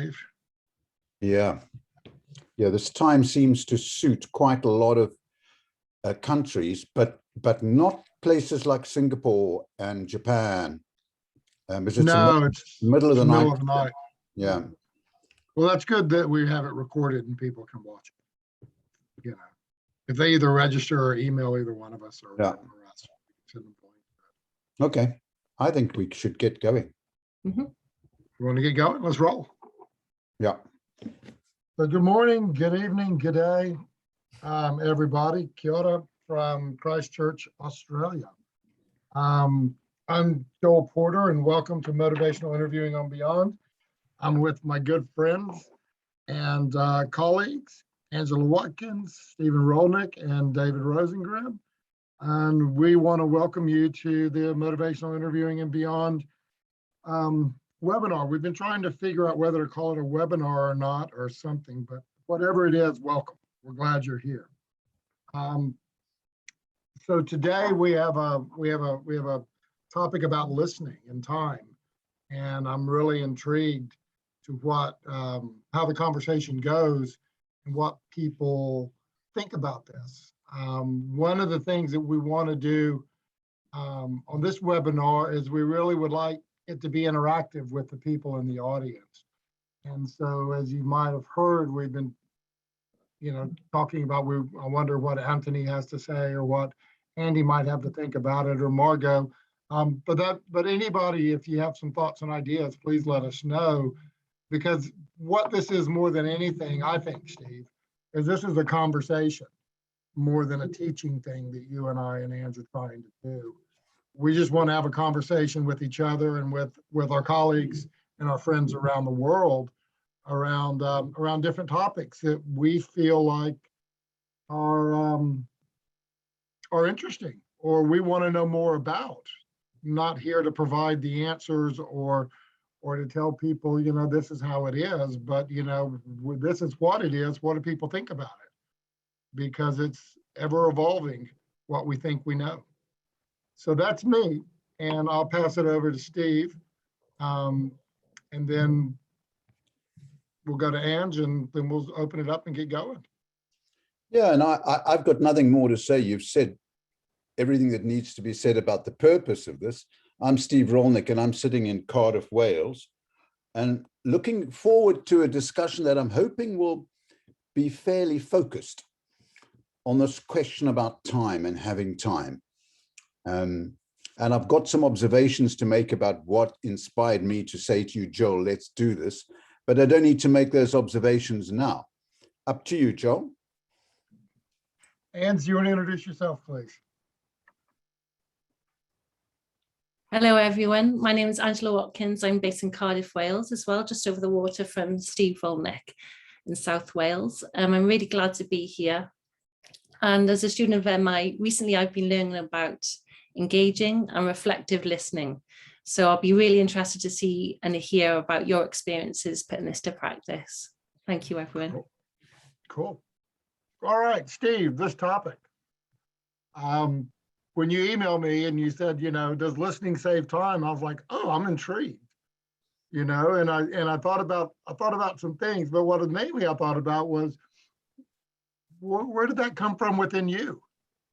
Steve. Yeah. Yeah, this time seems to suit quite a lot of countries, but not places like Singapore and Japan. Because it's It's middle of the night. middle of the night. Yeah. Well, that's good that we have it recorded and people can watch it. You know, if they either register or email either one of us or us. Okay. I think we should get going. You want to get going? Let's roll. Yeah. So good morning, good evening, good day, everybody. Kia ora from Christchurch, Australia. I'm Joel Porter, and welcome to Motivational Interviewing on Beyond. I'm with my good friends and colleagues, Angela Watkins, Stephen Rolnick, and David Rosengren. And we want to welcome you to the Motivational Interviewing and Beyond webinar. We've been trying to figure out whether to call it a webinar or not or something, but whatever it is, welcome. We're glad you're here. So today we have a topic about listening and time, and I'm really intrigued to what how the conversation goes and what people think about this. One of the things that we want to do on this webinar is we really would like it to be interactive with the people in the audience. And so, as you might have heard, we've been, talking about, I wonder what Anthony has to say or what Andy might have to think about it, or Margot. But anybody, if you have some thoughts and ideas, please let us know, because what this is more than anything, I think, Steve, is this is a conversation more than a teaching thing that you and I and Ange are trying to do. We just want to have a conversation with each other and with our colleagues and our friends around the world around different topics that we feel like are interesting or we want to know more about. Not here to provide the answers or to tell people, this is how it is, but this is what it is. What do people think about it? Because it's ever evolving what we think we know. So that's me, and I'll pass it over to Steve, and then we'll go to Ange, and then we'll open it up and get going. Yeah, and I've got nothing more to say. You've said everything that needs to be said about the purpose of this. I'm Steve Rolnick, and I'm sitting in Cardiff, Wales, and looking forward to a discussion that I'm hoping will be fairly focused on this question about time and having time. And I've got some observations to make about what inspired me to say to you, Joel, let's do this. But I don't need to make those observations now. Up to you, Joel. Ange, you want to introduce yourself, please? Hello, everyone. My name is Angela Watkins. I'm based in Cardiff, Wales as well, just over the water from Steve Rolnick in South Wales. I'm really glad to be here. And as a student of MI, recently I've been learning about engaging and reflective listening. So I'll be really interested to see and hear about your experiences putting this to practice. Thank you, everyone. Cool. All right, Steve, this topic. When you emailed me and you said, does listening save time? I was like, oh, I'm intrigued. And I thought about some things, but what mainly I thought about was, where did that come from within you?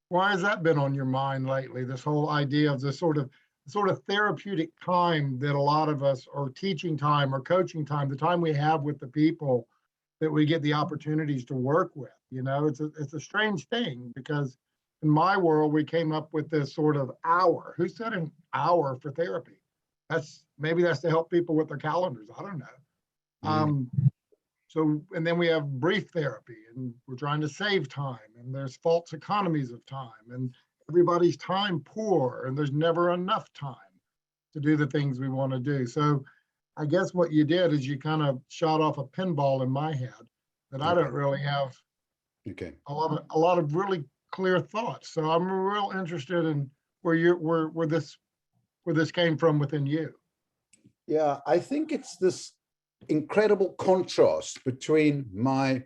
Why has that been on your mind lately? This whole idea of this sort of therapeutic time that a lot of us, or teaching time or coaching time, the time we have with the people that we get the opportunities to work with. It's a strange thing, because in my world, we came up with this sort of hour. Who said an hour for therapy? Maybe that's to help people with their calendars. I don't know. So, and then we have brief therapy, and we're trying to save time, and there's false economies of time, and everybody's time poor, and there's never enough time to do the things we want to do. So I guess what you did is you kind of shot off a pinball in my head that I don't really have a lot of really clear thoughts. So I'm real interested in where this came from within you. Yeah, I think it's this incredible contrast between my,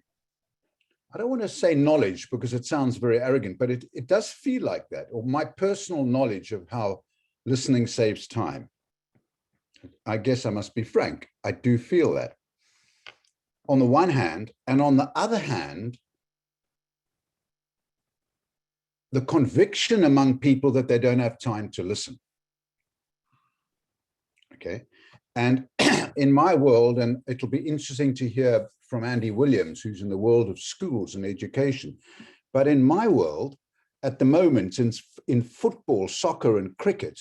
I don't want to say knowledge because it sounds very arrogant, but it does feel like that, or my personal knowledge of how listening saves time. I guess I must be frank. I do feel that. on the one hand, and on the other hand, the conviction among people that they don't have time to listen. Okay. And in my world, and it'll be interesting to hear from Andy Williams, who's in the world of schools and education, but in my world, at the moment, in football, soccer, and cricket,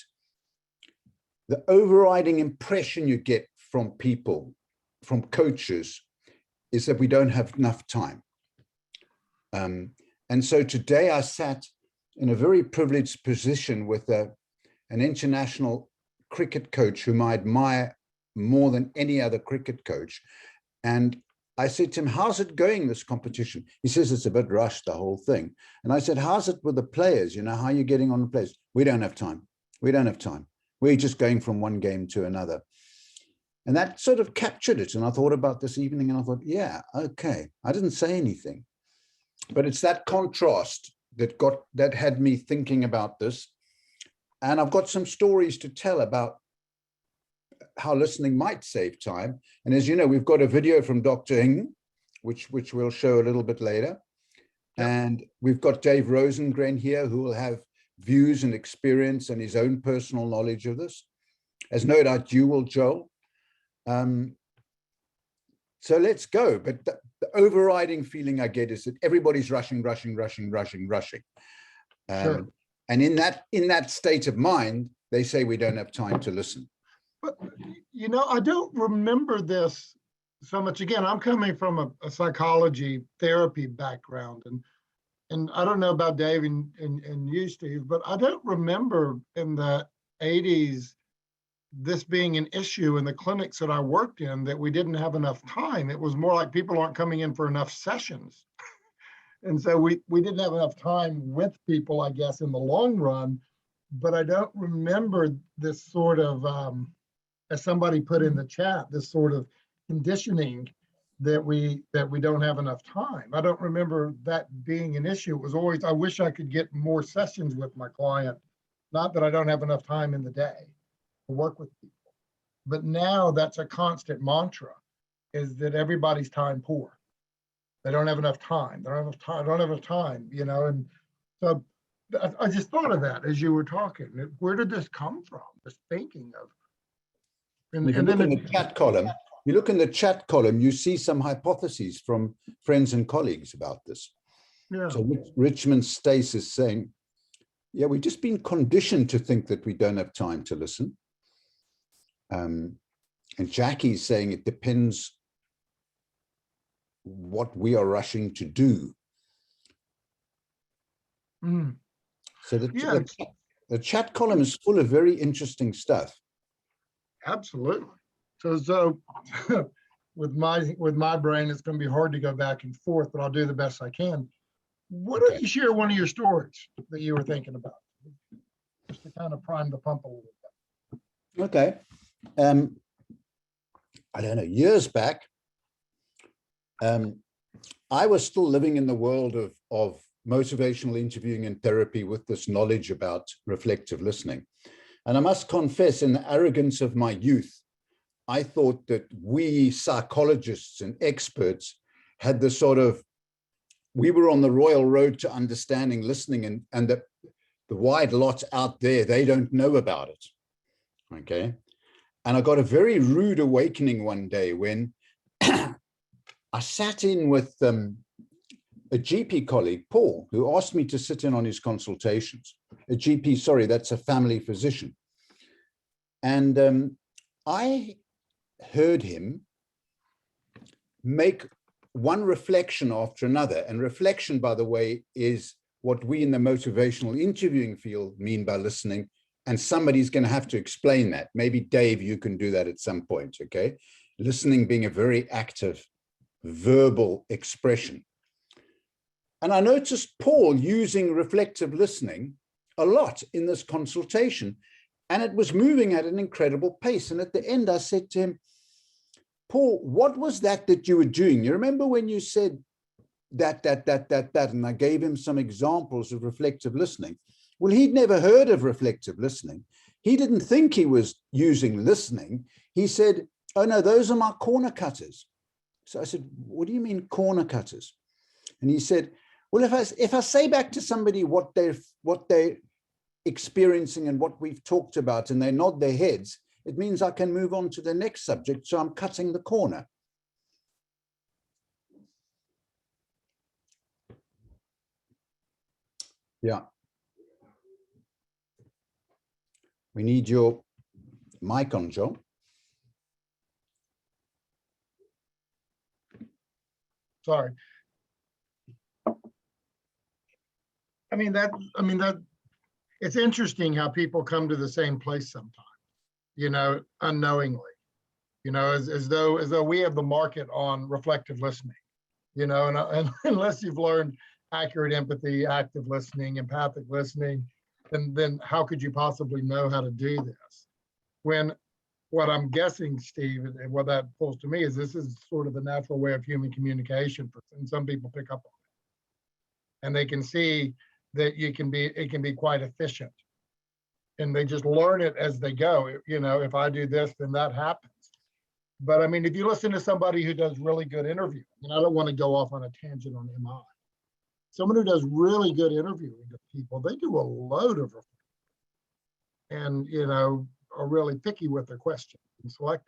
the overriding impression you get from people, from coaches, is that we don't have enough time. And so today I sat in a very privileged position with an international cricket coach whom I admire more than any other cricket coach. And I said to him, how's it going, this competition? He says, it's a bit rushed, the whole thing. And I said, how's it with the players? You know, how are you getting on the players? We don't have time. We don't have time. We're just going from one game to another. And that sort of captured it. And I thought about this evening and I thought, yeah, okay. I didn't say anything, but it's that contrast that had me thinking about this. And I've got some stories to tell about how listening might save time. And as you know, we've got a video from Dr. Ng, which we'll show a little bit later. Yep. And we've got Dave Rosengren here, who will have views and experience and his own personal knowledge of this, as no doubt you will, Joel. So let's go. But the overriding feeling I get is that everybody's rushing. Sure. And in that state of mind, they say we don't have time to listen. But, you know, I don't remember this so much. Again, I'm coming from a psychology therapy background, and I don't know about Dave and you, Steve, but I don't remember in the 80s this being an issue in the clinics that I worked in, that we didn't have enough time. It was more like people aren't coming in for enough sessions. And so we didn't have enough time with people, I guess, in the long run. But I don't remember this sort of, as somebody put in the chat, this sort of conditioning that we don't have enough time. I don't remember that being an issue. It was always, I wish I could get more sessions with my client. Not that I don't have enough time in the day to work with people. But now that's a constant mantra, is that everybody's time poor. They don't have enough time. They don't have enough time. Don't have enough time, you know. And so I just thought of that as you were talking. Where did this come from? This thinking of. And then in the chat column, you look in the chat column, you see some hypotheses from friends and colleagues about this. Yeah. So Richmond Stace is saying, yeah, we've just been conditioned to think that we don't have time to listen. And Jackie's saying it depends what we are rushing to do. Mm. So the chat column is full of very interesting stuff. Absolutely. So with my brain, it's going to be hard to go back and forth, but I'll do the best I can. Why don't you share one of your stories that you were thinking about, just to kind of prime the pump a little bit? Okay. I don't know, years back, I was still living in the world of motivational interviewing and therapy with this knowledge about reflective listening. And I must confess, in the arrogance of my youth, I thought that we psychologists and experts had the sort of, we were on the royal road to understanding listening, and that the wide lots out there, they don't know about it. Okay. And I got a very rude awakening one day when I sat in with a GP colleague, Paul, who asked me to sit in on his consultations. A GP, sorry, that's a family physician. And I heard him make one reflection after another. And reflection, by the way, is what we in the motivational interviewing field mean by listening. And somebody's going to have to explain that. Maybe Dave, you can do that at some point, okay? Listening being a very active verbal expression. And I noticed Paul using reflective listening a lot in this consultation, and it was moving at an incredible pace. And at the end, I said to him, Paul, what was that you were doing? You remember when you said that, and I gave him some examples of reflective listening. Well, he'd never heard of reflective listening. He didn't think he was using listening. He said, oh no, those are my corner cutters. So I said, what do you mean corner cutters? And he said, well, if I say back to somebody what they're experiencing and what we've talked about, and they nod their heads, it means I can move on to the next subject. So I'm cutting the corner. Yeah. We need your mic on, Joe. Sorry. I mean, that it's interesting how people come to the same place sometimes, you know, unknowingly, you know, as though we have the market on reflective listening, you know, and unless you've learned accurate empathy, active listening, empathic listening, then how could you possibly know how to do this? When what I'm guessing, Steve, and what that pulls to me is this is sort of the natural way of human communication, and some people pick up on it. And they can see that it can be quite efficient. And they just learn it as they go. You know, if I do this, then that happens. But I mean, if you listen to somebody who does really good interviewing, and I don't want to go off on a tangent on MI, someone who does really good interviewing of people, they do a load of and, you know, are really picky with their questions and select.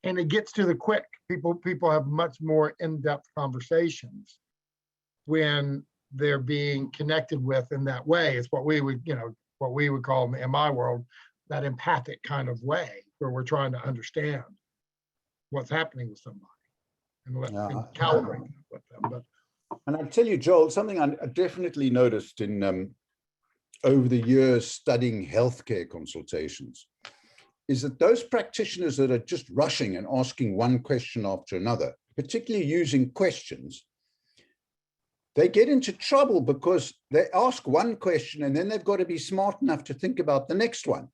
And it gets to the quick. People have much more in-depth conversations when they're being connected with in that way. It's what we would, you know, what we would call in my world, that empathic kind of way, where we're trying to understand what's happening with somebody and calibrate with them. But and I tell you, Joel, something I definitely noticed in over the years studying healthcare consultations is that those practitioners that are just rushing and asking one question after another, particularly using questions, they get into trouble because they ask one question and then they've got to be smart enough to think about the next one.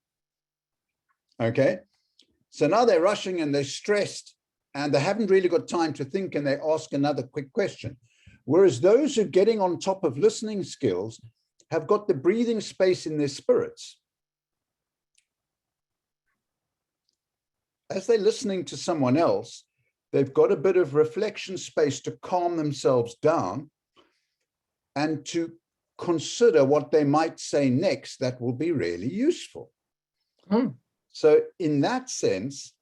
Okay. So now they're rushing and they're stressed and they haven't really got time to think and they ask another quick question. Whereas those who are getting on top of listening skills have got the breathing space in their spirits. As they're listening to someone else, they've got a bit of reflection space to calm themselves down and to consider what they might say next that will be really useful. So in that sense,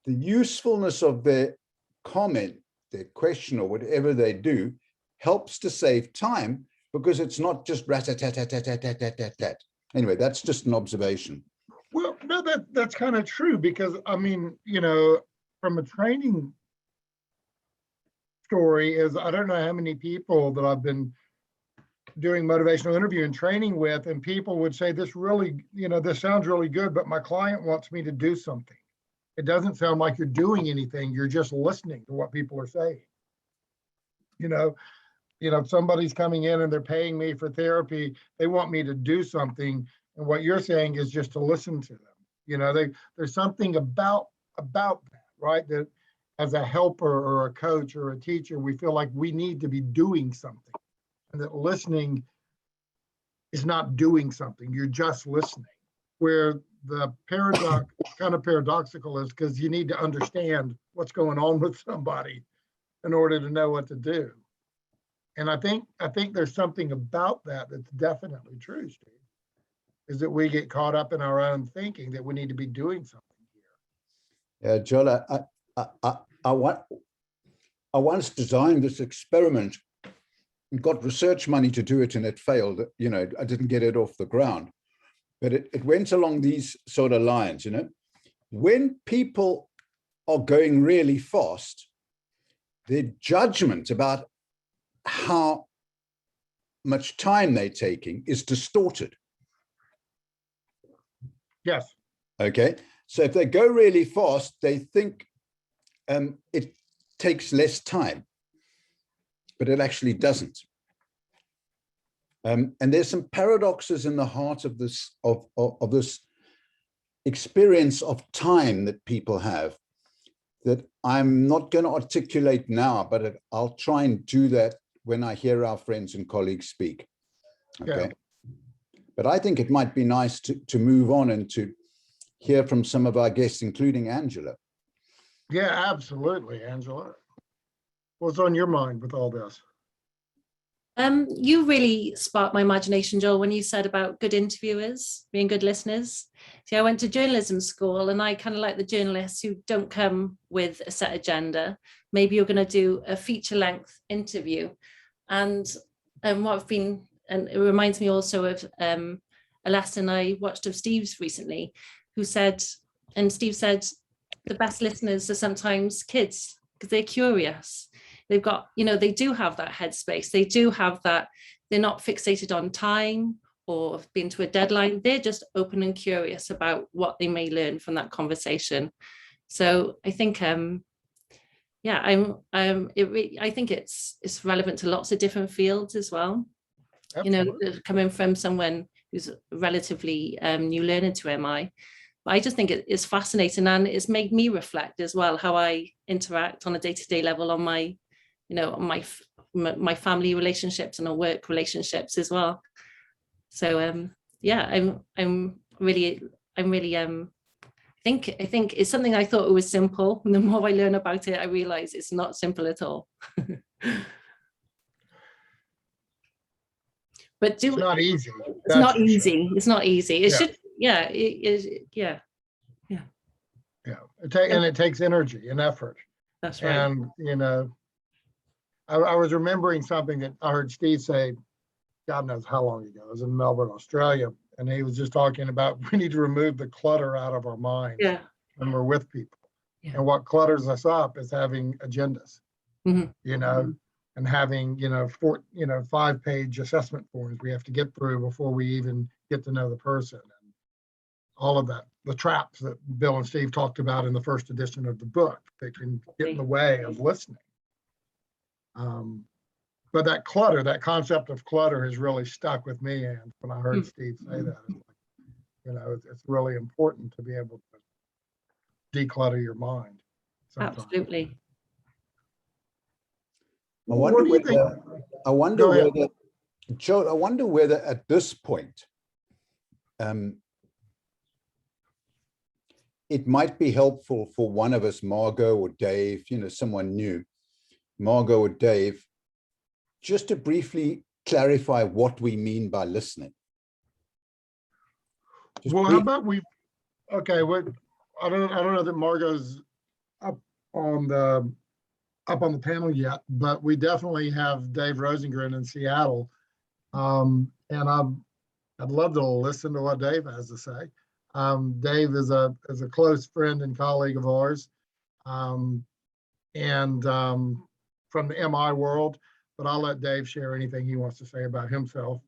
the usefulness of their comment, their question, or whatever they do, helps to save time because it's not just rat-a-tat-tat-tat-tat-tat-tat. Anyway, that's just an observation. well, no, that's kind of true because I mean, you know, from a training story is I don't know how many people that I've been doing motivational interview and training with, and people would say, this really, you know, this sounds really good, but my client wants me to do something. It doesn't sound like you're doing anything. You're just listening to what people are saying. You know, somebody's coming in and they're paying me for therapy. They want me to do something. And what you're saying is just to listen to them. You know, there's something about that, right? That as a helper or a coach or a teacher, we feel like we need to be doing something. And that listening is not doing something. You're just listening. Where the paradox, kind of paradoxical, is because you need to understand what's going on with somebody in order to know what to do. And I think there's something about that that's definitely true, Steve, is that we get caught up in our own thinking that we need to be doing something here. Yeah, Joel, I once designed this experiment and got research money to do it, and it failed. You know, I didn't get it off the ground, but it went along these sort of lines. You know, when people are going really fast, their judgment about how much time they're taking is distorted. Yes. Okay. So if they go really fast, they think it takes less time, but it actually doesn't. And there's some paradoxes in the heart of this of this experience of time that people have that I'm not going to articulate now, but I'll try and do that when I hear our friends and colleagues speak. Okay. Yeah. But I think it might be nice to move on and to hear from some of our guests, including Angela. Yeah, absolutely, Angela. What's on your mind with all this? You really sparked my imagination, Joel, when you said about good interviewers being good listeners. See, I went to journalism school and I kind of like the journalists who don't come with a set agenda. Maybe you're going to do a feature length interview. And what I've been, and it reminds me also of a lesson I watched of Steve's recently, who said, and Steve said, the best listeners are sometimes kids because they're curious. They've got, they do have that headspace. They do have that, they're not fixated on time or been to a deadline. They're just open and curious about what they may learn from that conversation. So I think, yeah, I think it's relevant to lots of different fields as well. Absolutely. Coming from someone who's relatively new learner to MI. But I just think it's fascinating, and it's made me reflect as well how I interact on a day-to-day level on my, on my family relationships and on work relationships as well. So yeah, I'm really I think it's something I thought it was simple, and the more I learn about it, I realize it's not simple at all. But It's not easy. It's not easy. Sure. It's not easy. It should, yeah, yeah. Yeah, and it takes energy and effort. That's right. And I was remembering something that I heard Steve say, God knows how long ago. It was in Melbourne, Australia, and he was just talking about we need to remove the clutter out of our minds when we're with people. Yeah. And what clutters us up is having agendas, and having 5-page assessment forms we have to get through before we even get to know the person, and all of that, the traps that Bill and Steve talked about in the first edition of the book that can get in the way of listening. But that clutter, that concept of clutter has really stuck with me. And when I heard Steve say that, it's really important to be able to declutter your mind sometimes. Absolutely. I wonder whether, Joe, I wonder whether at this point, it might be helpful for one of us, Margot or Dave, someone new, Margot or Dave, just to briefly clarify what we mean by listening. How about okay, I don't know that Margot's up on the panel yet, but we definitely have Dave Rosengren in Seattle. And I'd love to listen to what Dave has to say. Dave is a close friend and colleague of ours, and from the MI world, but I'll let Dave share anything he wants to say about himself,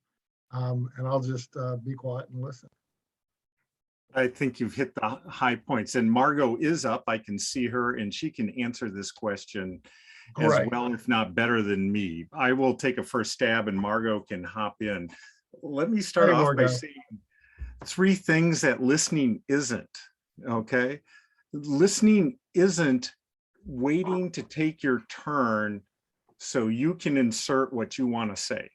and I'll just be quiet and listen. I think you've hit the high points, and Margot is up. I can see her, and she can answer this question as well, if not better than me. I will take a first stab, and Margot can hop in. Let me start off by saying 3 things that listening isn't, okay? Listening isn't waiting to take your turn so you can insert what you want to say.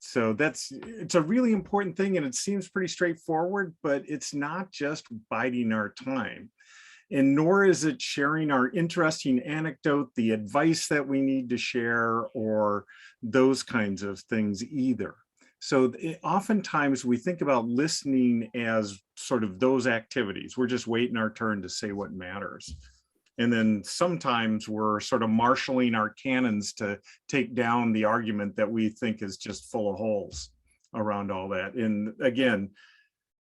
So it's a really important thing, and it seems pretty straightforward, but it's not just biding our time, and nor is it sharing our interesting anecdote, the advice that we need to share, or those kinds of things either. So oftentimes we think about listening as sort of those activities. We're just waiting our turn to say what matters. And then sometimes we're sort of marshaling our cannons to take down the argument that we think is just full of holes around all that. And again,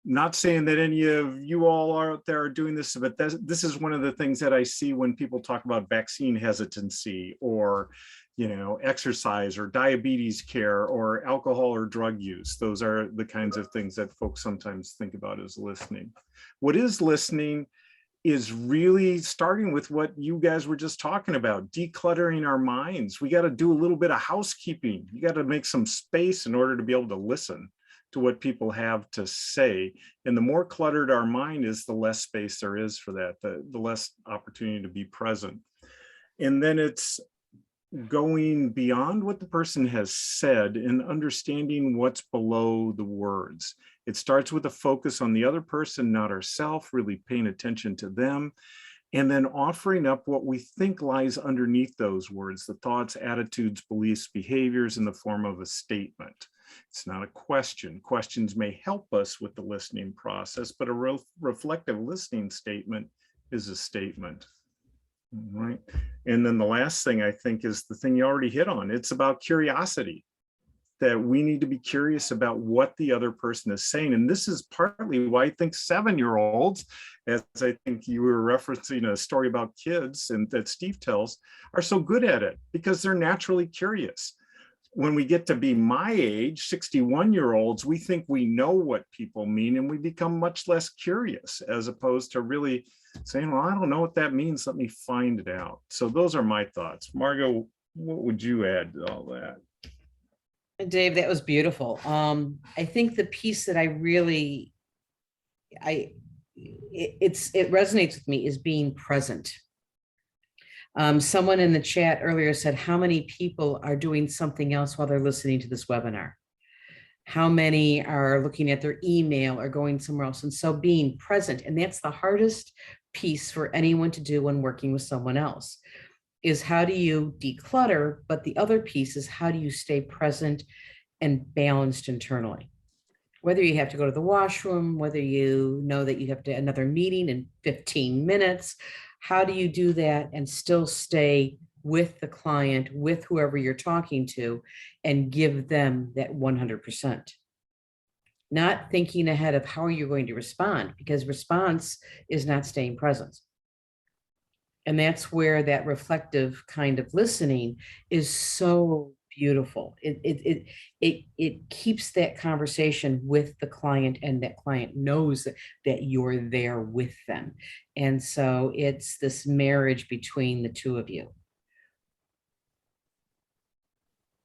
not saying that any of you all out there are doing this, but this is one of the things that I see when people talk about vaccine hesitancy, or exercise, or diabetes care, or alcohol or drug use. Those are the kinds of things that folks sometimes think about as listening. What is listening is really starting with what you guys were just talking about, decluttering our minds. We got to do a little bit of housekeeping. You got to make some space in order to be able to listen to what people have to say. And the more cluttered our mind is, the less space there is for that, the less opportunity to be present. And then it's going beyond what the person has said and understanding what's below the words. It starts with a focus on the other person, not ourselves, really paying attention to them. and then offering up what we think lies underneath those words, the thoughts, attitudes, beliefs, behaviors in the form of a statement. It's not a question. Questions may help us with the listening process, but a reflective listening statement is a statement. All right. And then the last thing I think is the thing you already hit on. It's about curiosity, that we need to be curious about what the other person is saying. And this is partly why I think 7-year-olds, as I think you were referencing a story about kids and that Steve tells, are so good at it because they're naturally curious. When we get to be my age, 61-year-olds, we think we know what people mean and we become much less curious, as opposed to really saying, well, I don't know what that means. Let me find it out. So those are my thoughts. Margot, what would you add to all that? Dave, that was beautiful. I think the piece that it resonates with me is being present. Someone in the chat earlier said, how many people are doing something else while they're listening to this webinar? How many are looking at their email or going somewhere else? And so being present, and that's the hardest piece for anyone to do when working with someone else, is how do you declutter? But the other piece is how do you stay present and balanced internally? Whether you have to go to the washroom, whether you know that you have to another meeting in 15 minutes, how do you do that and still stay with the client, with whoever you're talking to, and give them that 100%? Not thinking ahead of how you're going to respond, because response is not staying present. And that's where that reflective kind of listening is so beautiful. It keeps that conversation with the client, and that client knows that you're there with them. And so it's this marriage between the two of you.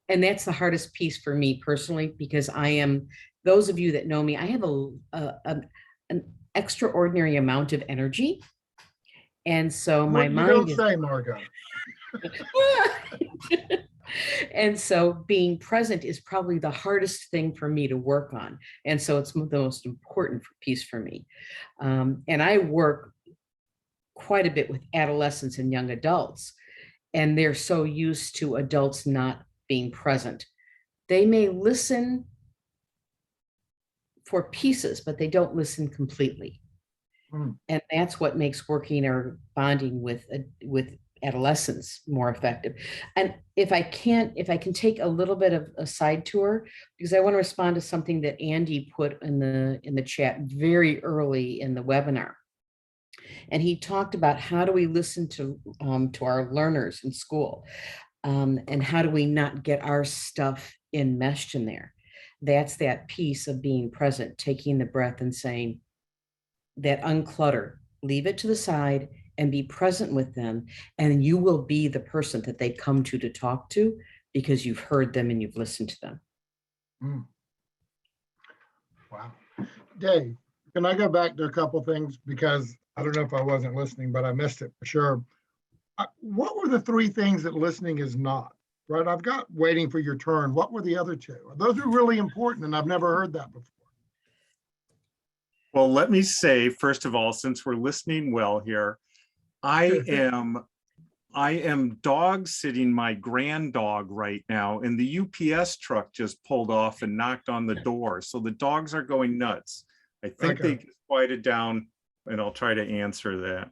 And that's the hardest piece for me personally, because those of you that know me, I have an extraordinary amount of energy. And so my mind is, say, Margot. And so being present is probably the hardest thing for me to work on. And so it's the most important piece for me. And I work quite a bit with adolescents and young adults, and they're so used to adults not being present. They may listen for pieces, but they don't listen completely. And that's what makes working or bonding with adolescents more effective. And if I can take a little bit of a side tour, because I want to respond to something that Andy put in the chat very early in the webinar. And he talked about how do we listen to our learners in school, and how do we not get our stuff enmeshed in there. That's that piece of being present, taking the breath and saying, that unclutter, leave it to the side and be present with them. And you will be the person that they come to talk to, because you've heard them and you've listened to them. Wow. Dave, can I go back to a couple things? Because I don't know if I wasn't listening, but I missed it for sure. What were the 3 things that listening is not? Right? I've got waiting for your turn. What were the other 2? Those are really important, and I've never heard that before. Well, let me say, first of all, since we're listening well here, I am dog sitting my grand dog right now, and the UPS truck just pulled off and knocked on the door. So the dogs are going nuts. I think they quieted down, and I'll try to answer that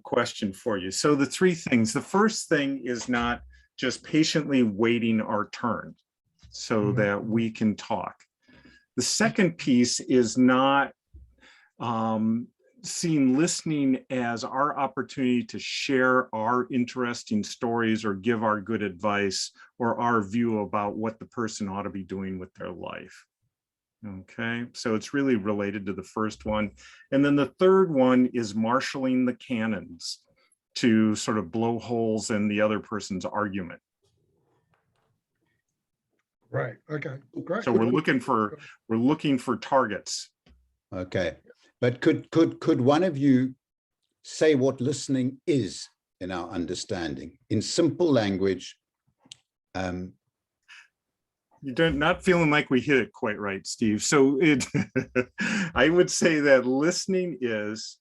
question for you. So the 3 things, the first thing is not just patiently waiting our turn so that we can talk. The second piece is not seeing listening as our opportunity to share our interesting stories or give our good advice or our view about what the person ought to be doing with their life. Okay, so it's really related to the first one. And then the third one is marshaling the cannons to sort of blow holes in the other person's argument. Right. Okay. Great. So we're looking for targets. Okay, but could one of you say what listening is in our understanding in simple language? You're not feeling like we hit it quite right, Steve. So I would say that listening is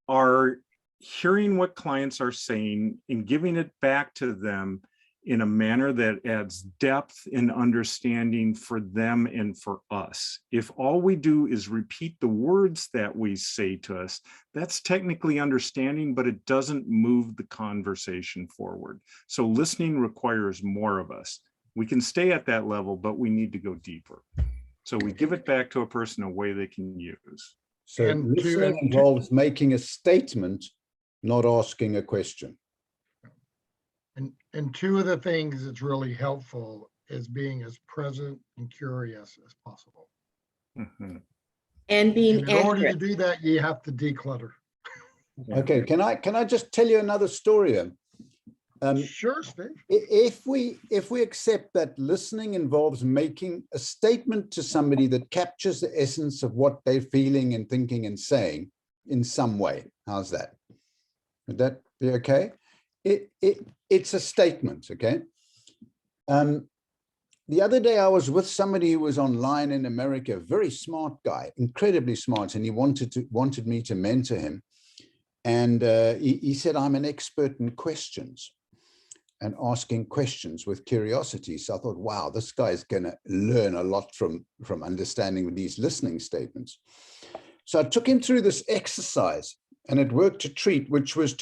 our hearing what clients are saying and giving it back to them in a manner that adds depth and understanding for them and for us. If all we do is repeat the words that we say to us, that's technically understanding, but it doesn't move the conversation forward. So listening requires more of us. We can stay at that level, but we need to go deeper. So we give it back to a person in a way they can use. So And to- listening and to- involves making a statement, not asking a question. And two of the things that's really helpful is being as present and curious as possible. Mhm. And And being in order to accurate. do that, you have to declutter. Okay, can I just tell you another story? Sure, Steve. If we accept that listening involves making a statement to somebody that captures the essence of what they're feeling and thinking and saying in some way, how's that? Would that be okay? It's a statement, okay? The other day I was with somebody who was online in America, a very smart guy, incredibly smart, and he wanted me to mentor him. And he said, I'm an expert in questions and asking questions with curiosity. So I thought, wow, this guy's going to learn a lot from understanding these listening statements. So I took him through this exercise, and it worked a treat, which was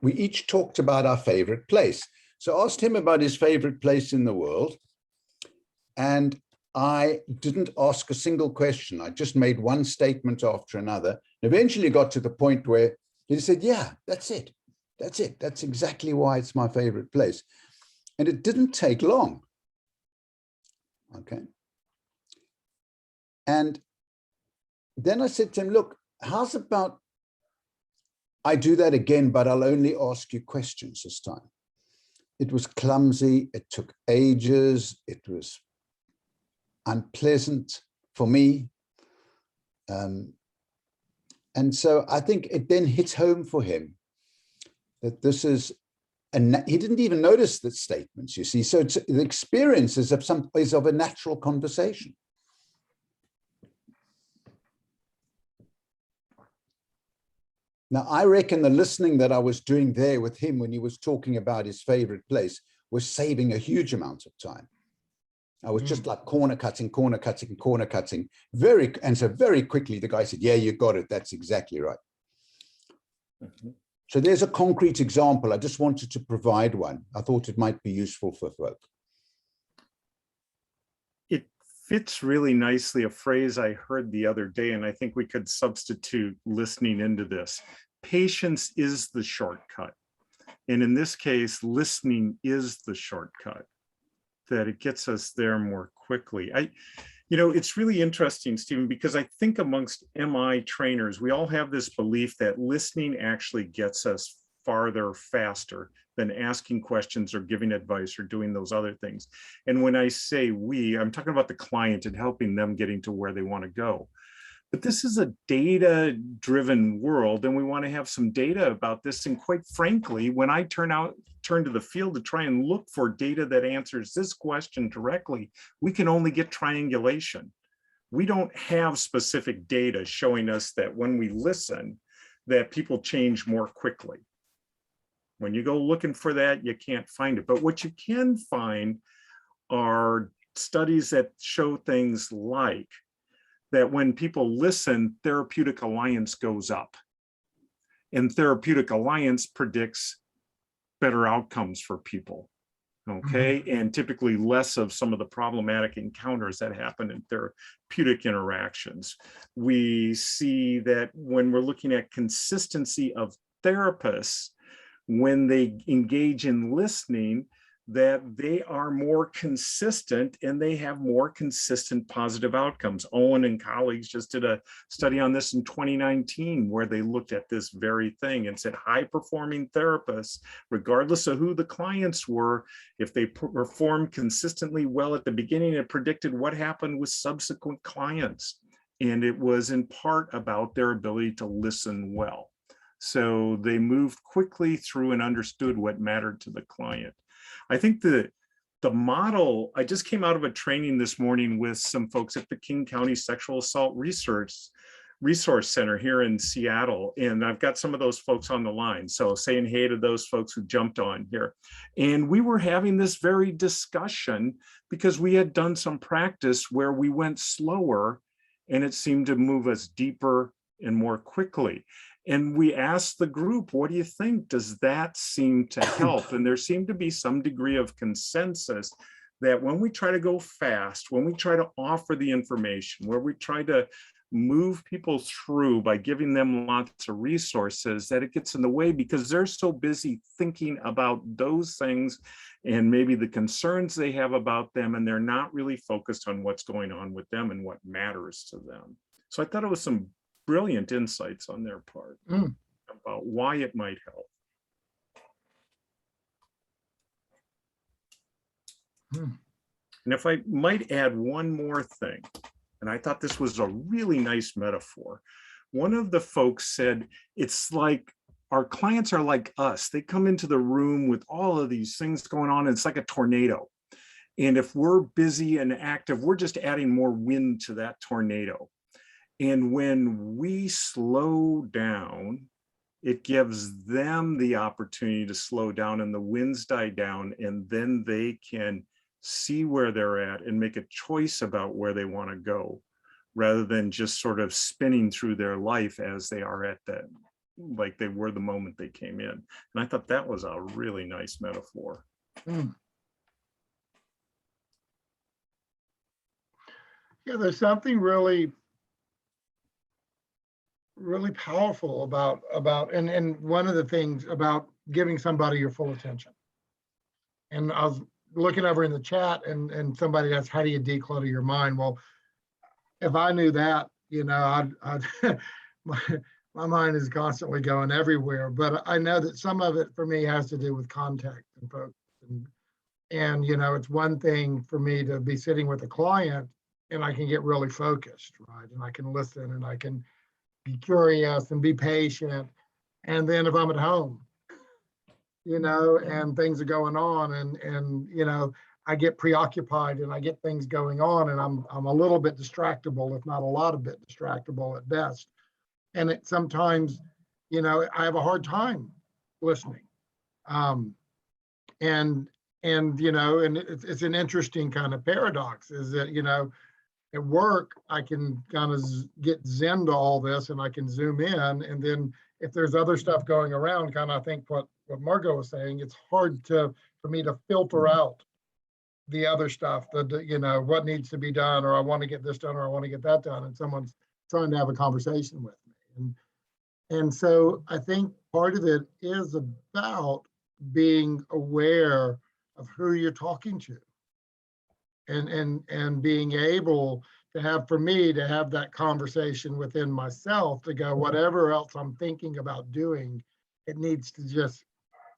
we each talked about our favorite place. So I asked him about his favorite place in the world, and I didn't ask a single question. I just made one statement after another. And eventually got to the point where he said, yeah, that's it. That's it. That's exactly why it's my favorite place. And it didn't take long. Okay. And then I said to him, look, how's about I do that again, but I'll only ask you questions this time. It was clumsy. It took ages. It was unpleasant for me. And so I think it then hits home for him that this is, and he didn't even notice the statements, you see. So the experience is of a natural conversation. Now, I reckon the listening that I was doing there with him when he was talking about his favorite place was saving a huge amount of time. I was just like corner cutting. And so very quickly, the guy said, yeah, you got it. That's exactly right. Mm-hmm. So there's a concrete example. I just wanted to provide one. I thought it might be useful for folk. It fits really nicely a phrase I heard the other day, and I think we could substitute listening into this. Patience is the shortcut. And in this case, listening is the shortcut, that it gets us there more quickly. It's really interesting, Stephen, because I think amongst MI trainers, we all have this belief that listening actually gets us farther faster than asking questions or giving advice or doing those other things. And when I say we, I'm talking about the client and helping them getting to where they want to go. But this is a data-driven world, and we want to have some data about this. And quite frankly, when I turn to the field to try and look for data that answers this question directly, we can only get triangulation. We don't have specific data showing us that when we listen, that people change more quickly. When you go looking for that, you can't find it. But what you can find are studies that show things like that when people listen, therapeutic alliance goes up. And therapeutic alliance predicts better outcomes for people, okay? Mm-hmm. And typically less of some of the problematic encounters that happen in therapeutic interactions. We see that when we're looking at consistency of therapists, when they engage in listening, that they are more consistent and they have more consistent positive outcomes. Owen and colleagues just did a study on this in 2019 where they looked at this very thing and said high-performing therapists, regardless of who the clients were, if they performed consistently well at the beginning, it predicted what happened with subsequent clients. And it was in part about their ability to listen well. So they moved quickly through and understood what mattered to the client. I think the model, I just came out of a training this morning with some folks at the King County Sexual Assault Research resource center here in Seattle. And I've got some of those folks on the line. So saying hey to those folks who jumped on here. And we were having this very discussion because we had done some practice where we went slower and it seemed to move us deeper and more quickly. And we asked the group, what do you think? Does that seem to help? And there seemed to be some degree of consensus that when we try to go fast, when we try to offer the information, where we try to move people through by giving them lots of resources, that it gets in the way because they're so busy thinking about those things and maybe the concerns they have about them, and they're not really focused on what's going on with them and what matters to them. So I thought it was some brilliant insights on their part about why it might help. And if I might add one more thing, and I thought this was a really nice metaphor. One of the folks said, it's like our clients are like us. They come into the room with all of these things going on. And it's like a tornado. And if we're busy and active, we're just adding more wind to that tornado. And when we slow down, it gives them the opportunity to slow down and the winds die down, and then they can see where they're at and make a choice about where they want to go, rather than just sort of spinning through their life as they are at that, like they were the moment they came in. And I thought that was a really nice metaphor. Yeah, there's something really powerful about and one of the things about giving somebody your full attention. And I was looking over in the chat and somebody asked, how do you declutter your mind? Well, if I knew that, you know, my mind is constantly going everywhere, but I know that some of it for me has to do with contact and focus. And you know, it's one thing for me to be sitting with a client and I can get really focused, right? And I can listen and I can be curious and be patient. And then if I'm at home, you know, and things are going on and you know, I get preoccupied and I get things going on and I'm a little bit distractible, if not a lot of bit distractible at best. And it sometimes, you know, I have a hard time listening. And you know, and it's an interesting kind of paradox is that, you know, at work, I can kind of get zen to all this and I can zoom in. And then if there's other stuff going around, kind of I think what Margot was saying, it's hard for me to filter out the other stuff, you know, what needs to be done, or I want to get this done, or I want to get that done. And someone's trying to have a conversation with me. And so I think part of it is about being aware of who you're talking to. And being able to have, for me, to have that conversation within myself to go, whatever else I'm thinking about doing, it needs to just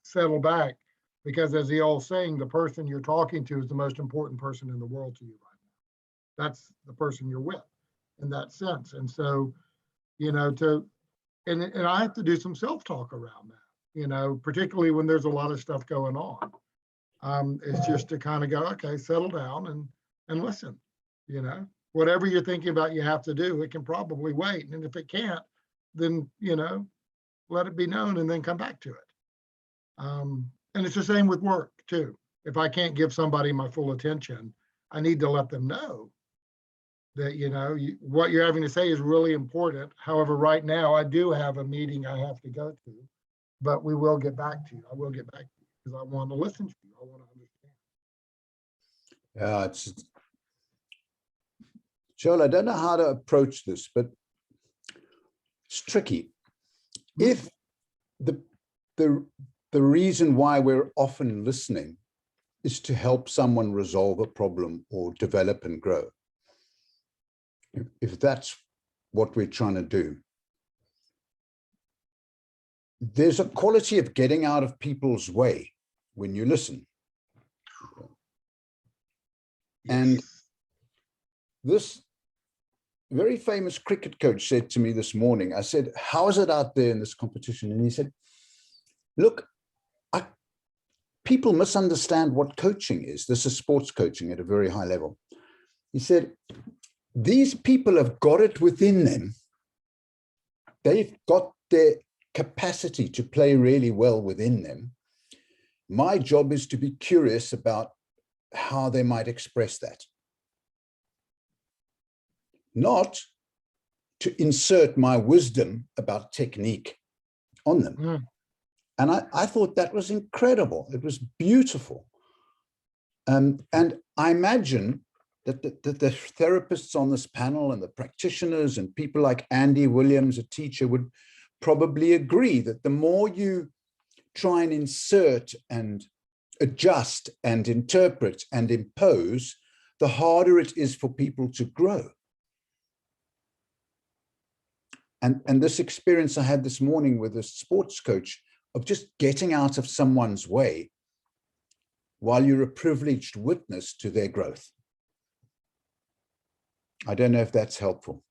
settle back. Because as the old saying, the person you're talking to is the most important person in the world to you right now. That's the person you're with in that sense. And so, you know, and I have to do some self-talk around that, you know, particularly when there's a lot of stuff going on. It's just to kind of go, okay, settle down and listen, you know, whatever you're thinking about you have to do, it can probably wait. And if it can't, then, you know, let it be known and then come back to it. And it's the same with work too. If I can't give somebody my full attention, I need to let them know that, you know, what you're having to say is really important. However, right now I do have a meeting I have to go to, but we will get back to you. I will get back to you because I want to listen to you. I want to understand. Yeah, it's Joel, I don't know how to approach this, but it's tricky. If the reason why we're often listening is to help someone resolve a problem or develop and grow, if that's what we're trying to do, there's a quality of getting out of people's way when you listen. And this very famous cricket coach said to me this morning, I said, how is it out there in this competition? And he said, look, people misunderstand what coaching is. This is sports coaching at a very high level. He said, these people have got it within them they've got their capacity to play really well within them. My job is to be curious about how they might express that. Not to insert my wisdom about technique on them. Mm. And I thought that was incredible. It was beautiful. And I imagine that the therapists on this panel and the practitioners and people like Andy Williams, a teacher, would probably agree that the more you try and insert and adjust and interpret and impose, the harder it is for people to grow. And this experience I had this morning with a sports coach of just getting out of someone's way while you're a privileged witness to their growth. I don't know if that's helpful.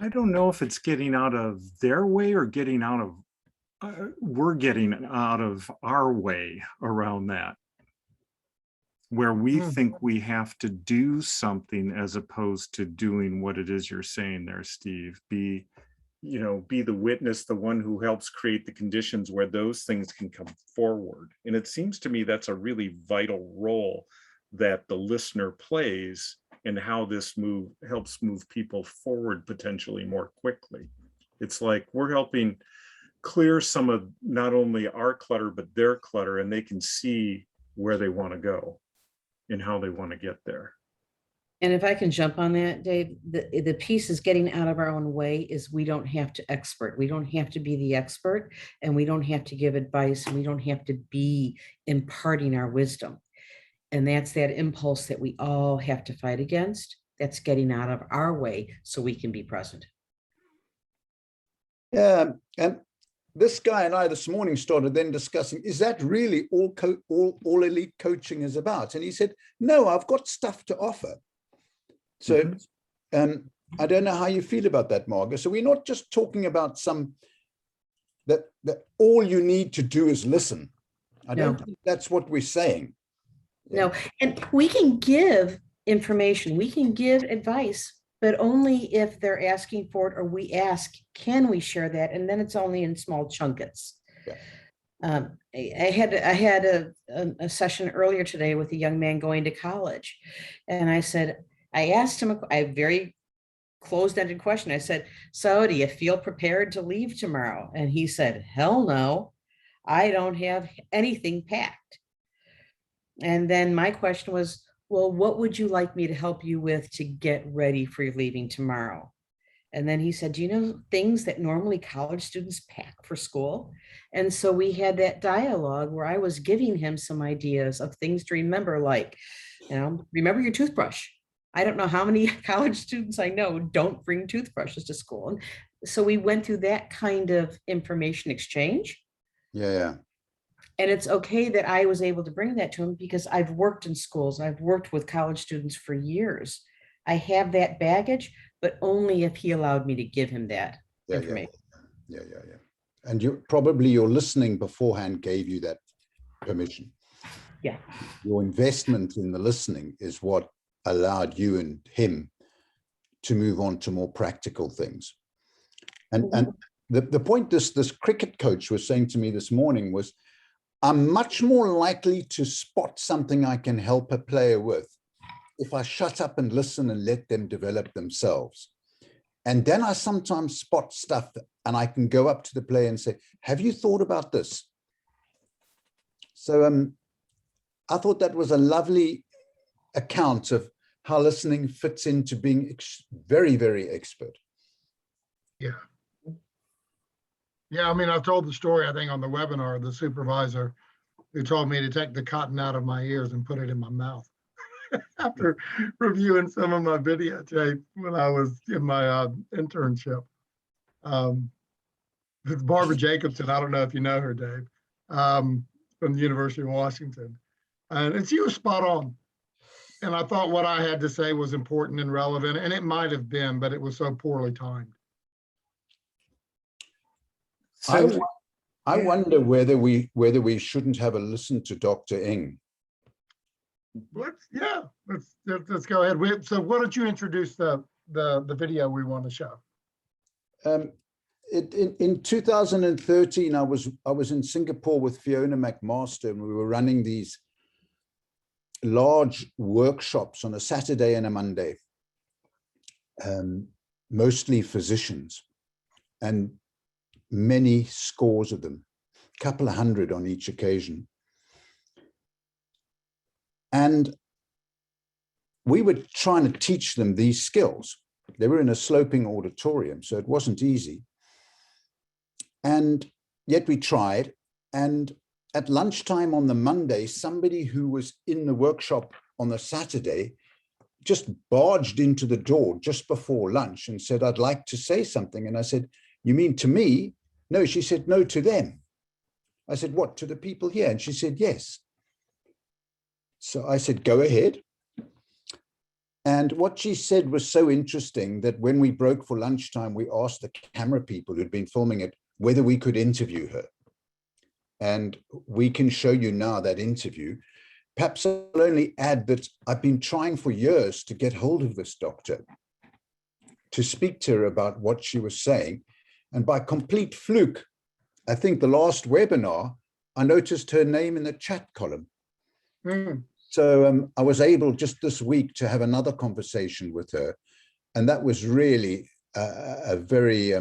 I don't know if it's getting out of their way or getting out of, we're getting out of our way around that, where we think we have to do something as opposed to doing what it is you're saying there, Steve. Be the witness, the one who helps create the conditions where those things can come forward. And it seems to me that's a really vital role that the listener plays in how this helps move people forward potentially more quickly. It's like we're helping clear some of not only our clutter, but their clutter, and they can see where they want to go and how they want to get there. And if I can jump on that, Dave, the piece is getting out of our own way is we don't have to expert. We don't have to be the expert, and we don't have to give advice, and we don't have to be imparting our wisdom. And that's that impulse that we all have to fight against. That's getting out of our way so we can be present. Yeah, and this guy and I this morning started then discussing, is that really all elite coaching is about? And he said, no, I've got stuff to offer. So I don't know how you feel about that, Margaret. So we're not just talking about that all you need to do is listen. I don't think that's what we're saying. No, and we can give information, we can give advice, but only if they're asking for it, or we ask, can we share that? And then it's only in small chunkets. Yeah. I had a session earlier today with a young man going to college, and I asked him a very closed-ended question. I said, so do you feel prepared to leave tomorrow? And he said, hell no, I don't have anything packed. And then my question was, well, what would you like me to help you with to get ready for your leaving tomorrow? And then he said, do you know things that normally college students pack for school? And so we had that dialogue where I was giving him some ideas of things to remember, like, remember your toothbrush. I don't know how many college students I know don't bring toothbrushes to school. And so we went through that kind of information exchange. Yeah. And it's okay that I was able to bring that to him because I've worked in schools. I've worked with college students for years. I have that baggage, but only if he allowed me to give him that information. Yeah. And your listening beforehand gave you that permission. Yeah. Your investment in the listening is what allowed you and him to move on to more practical things. And the point this cricket coach was saying to me this morning was, I'm much more likely to spot something I can help a player with if I shut up and listen and let them develop themselves. And then I sometimes spot stuff and I can go up to the player and say, have you thought about this? So I thought that was a lovely account of how listening fits into being very, very expert. Yeah. Yeah, I mean, I've told the story, I think, on the webinar, the supervisor who told me to take the cotton out of my ears and put it in my mouth after reviewing some of my videotape when I was in my internship. It's Barbara Jacobson. I don't know if you know her, Dave, from the University of Washington. And she was spot on. And I thought what I had to say was important and relevant, and it might have been, but it was so poorly timed. So I wonder whether we shouldn't have a listen to Dr. Ng. Let's go ahead. So why don't you introduce the the video we want to show? In 2013, I was in Singapore with Fiona McMaster, and we were running these large workshops on a Saturday and a Monday, mostly physicians, and many scores of them, a couple of hundred on each occasion. And we were trying to teach them these skills. They were in a sloping auditorium, so it wasn't easy. And yet we tried. And at lunchtime on the Monday, somebody who was in the workshop on the Saturday just barged into the door just before lunch and said, "I'd like to say something." And I said, "You mean to me?" "No," she said, "no, to them." I said, "What, to the people here?" And she said, "Yes." So I said, "Go ahead." And what she said was so interesting that when we broke for lunchtime, we asked the camera people who'd been filming it whether we could interview her. And we can show you now that interview. Perhaps I'll only add that I've been trying for years to get hold of this doctor, to speak to her about what she was saying. And by complete fluke, I think the last webinar, I noticed her name in the chat column. So I was able just this week to have another conversation with her. And that was really a very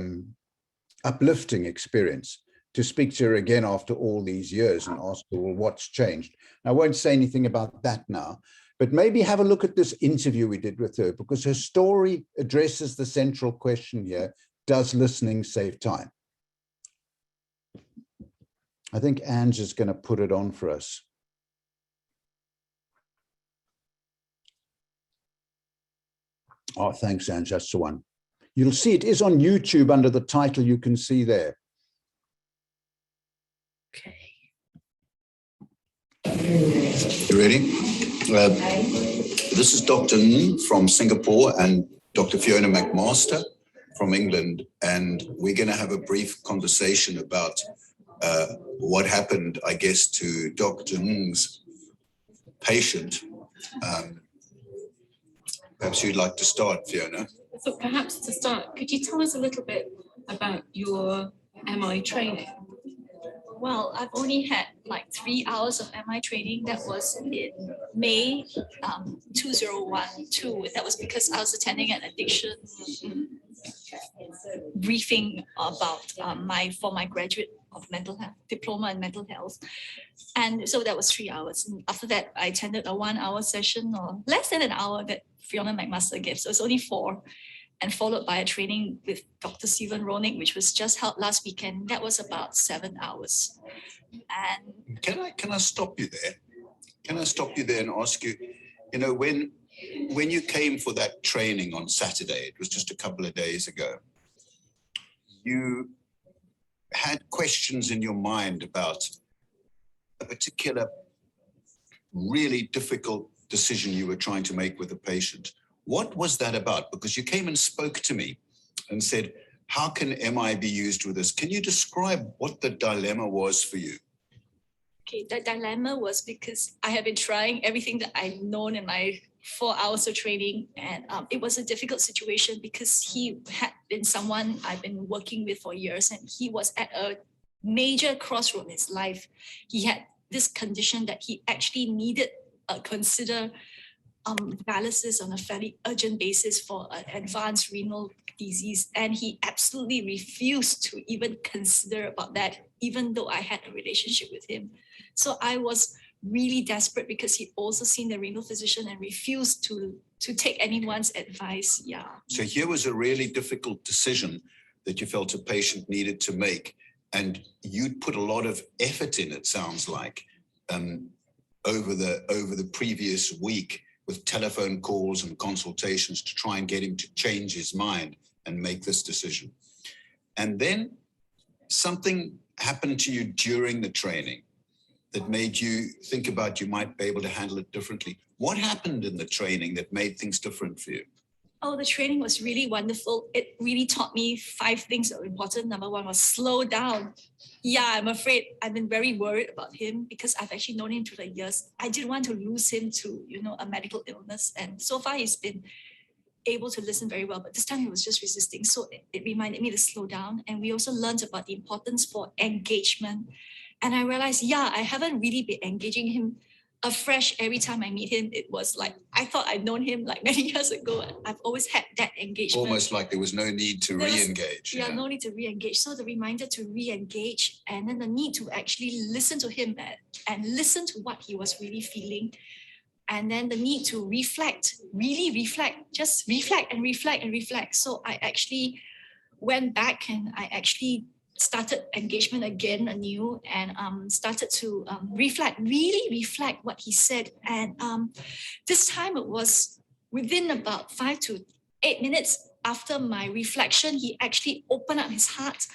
uplifting experience, to speak to her again after all these years and ask her, well, what's changed? I won't say anything about that now, but maybe have a look at this interview we did with her, because her story addresses the central question here: does listening save time? I think Ange is going to put it on for us. Oh, thanks, Ange. That's the one. You'll see it is on YouTube under the title you can see there. Okay. You ready? This is Dr. Ng from Singapore and Dr. Fiona McMaster from England. And we're going to have a brief conversation about what happened, I guess, to Dr. Ng's patient. Perhaps you'd like to start, Fiona. So perhaps to start, could you tell us a little bit about your MI training? Well, I've only had like 3 hours of MI training. That was in May 2012. That was because I was attending an addiction briefing about my graduate of mental health diploma in mental health. And so that was 3 hours. And after that, I attended a 1 hour session, or less than an hour, that Fiona McMaster gave. So it's only 4. And followed by a training with Dr. Stephen Rolnick, which was just held last weekend. That was about 7 hours. And can I stop you there? Can I stop you there and ask you, you know, when you came for that training on Saturday, it was just a couple of days ago, you had questions in your mind about a particular really difficult decision you were trying to make with a patient. What was that about? Because you came and spoke to me and said, how can MI be used with this? Can you describe what the dilemma was for you? okay, the dilemma was because I have been trying everything that I've known in my 4 hours of training. And it was a difficult situation because he had been someone I've been working with for years, and he was at a major crossroad in his life. He had this condition that he actually needed consider dialysis on a fairly urgent basis for an advanced renal disease. And he absolutely refused to even consider about that, even though I had a relationship with him. So I was really desperate because he'd also seen the renal physician and refused to take anyone's advice. Yeah. So here was a really difficult decision that you felt a patient needed to make. And you'd put a lot of effort in, it sounds like, over the previous week, with telephone calls and consultations to try and get him to change his mind and make this decision. And then something happened to you during the training that made you think about you might be able to handle it differently. What happened in the training that made things different for you? Oh, the training was really wonderful. It really taught me 5 things that were important. Number 1 was slow down. Yeah, I'm afraid I've been very worried about him because I've actually known him through the years. I didn't want to lose him to, a medical illness. And so far he's been able to listen very well, but this time he was just resisting. So it reminded me to slow down. And we also learned about the importance for engagement. And I realized, yeah, I haven't really been engaging him afresh every time I meet him. It was like, I thought I'd known him like many years ago. I've always had that engagement. Almost like there was no need to re-engage. Yeah, no need to re-engage. So the reminder to re-engage, and then the need to actually listen to him and listen to what he was really feeling. And then the need to reflect, really reflect, just reflect and reflect and reflect. So I actually went back and I actually started engagement again anew and started to really reflect what he said. And this time it was within about 5 to 8 minutes after my reflection, he actually opened up his heart.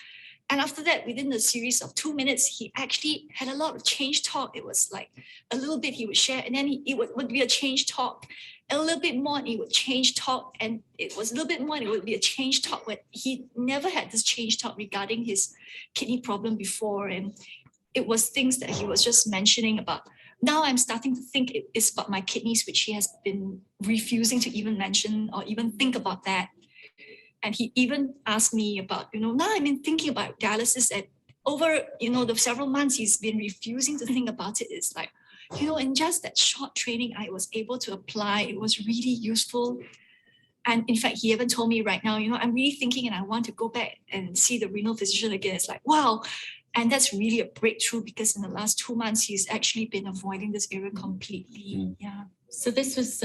And after that, within the series of 2 minutes, he actually had a lot of change talk. It was like a little bit he would share, and then it would be a change talk, a little bit more, and he would change talk, and it was a little bit more, and it would be a change talk. But he never had this change talk regarding his kidney problem before, and it was things that he was just mentioning about. Now I'm starting to think it is about my kidneys, which he has been refusing to even mention or even think about that. And he even asked me about, now I've been thinking about dialysis, and over, the several months he's been refusing to think about it. It's like, in just that short training, I was able to apply. It was really useful. And in fact, he even told me right now, I'm really thinking and I want to go back and see the renal physician again. It's like, wow. And that's really a breakthrough, because in the last 2 months, he's actually been avoiding this area completely. Yeah. So this was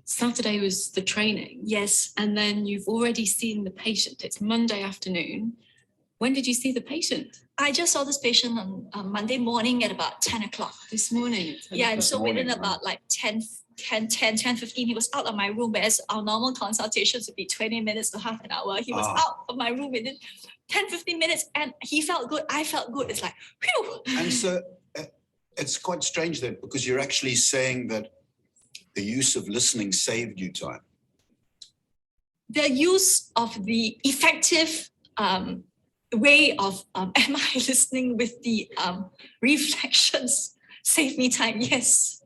Saturday was the training. Yes. And then you've already seen the patient. It's Monday afternoon. When did you see the patient? I just saw this patient on Monday morning at about 10 o'clock. This morning. Yeah, and so within about like 10, 15, he was out of my room, whereas our normal consultations would be 20 minutes to half an hour. He was out of my room within 10, 15 minutes, and he felt good. I felt good. It's like, whew. And so it's quite strange then, because you're actually saying that the use of listening saved you time. The use of the effective way of MI listening with the reflections saved me time, yes.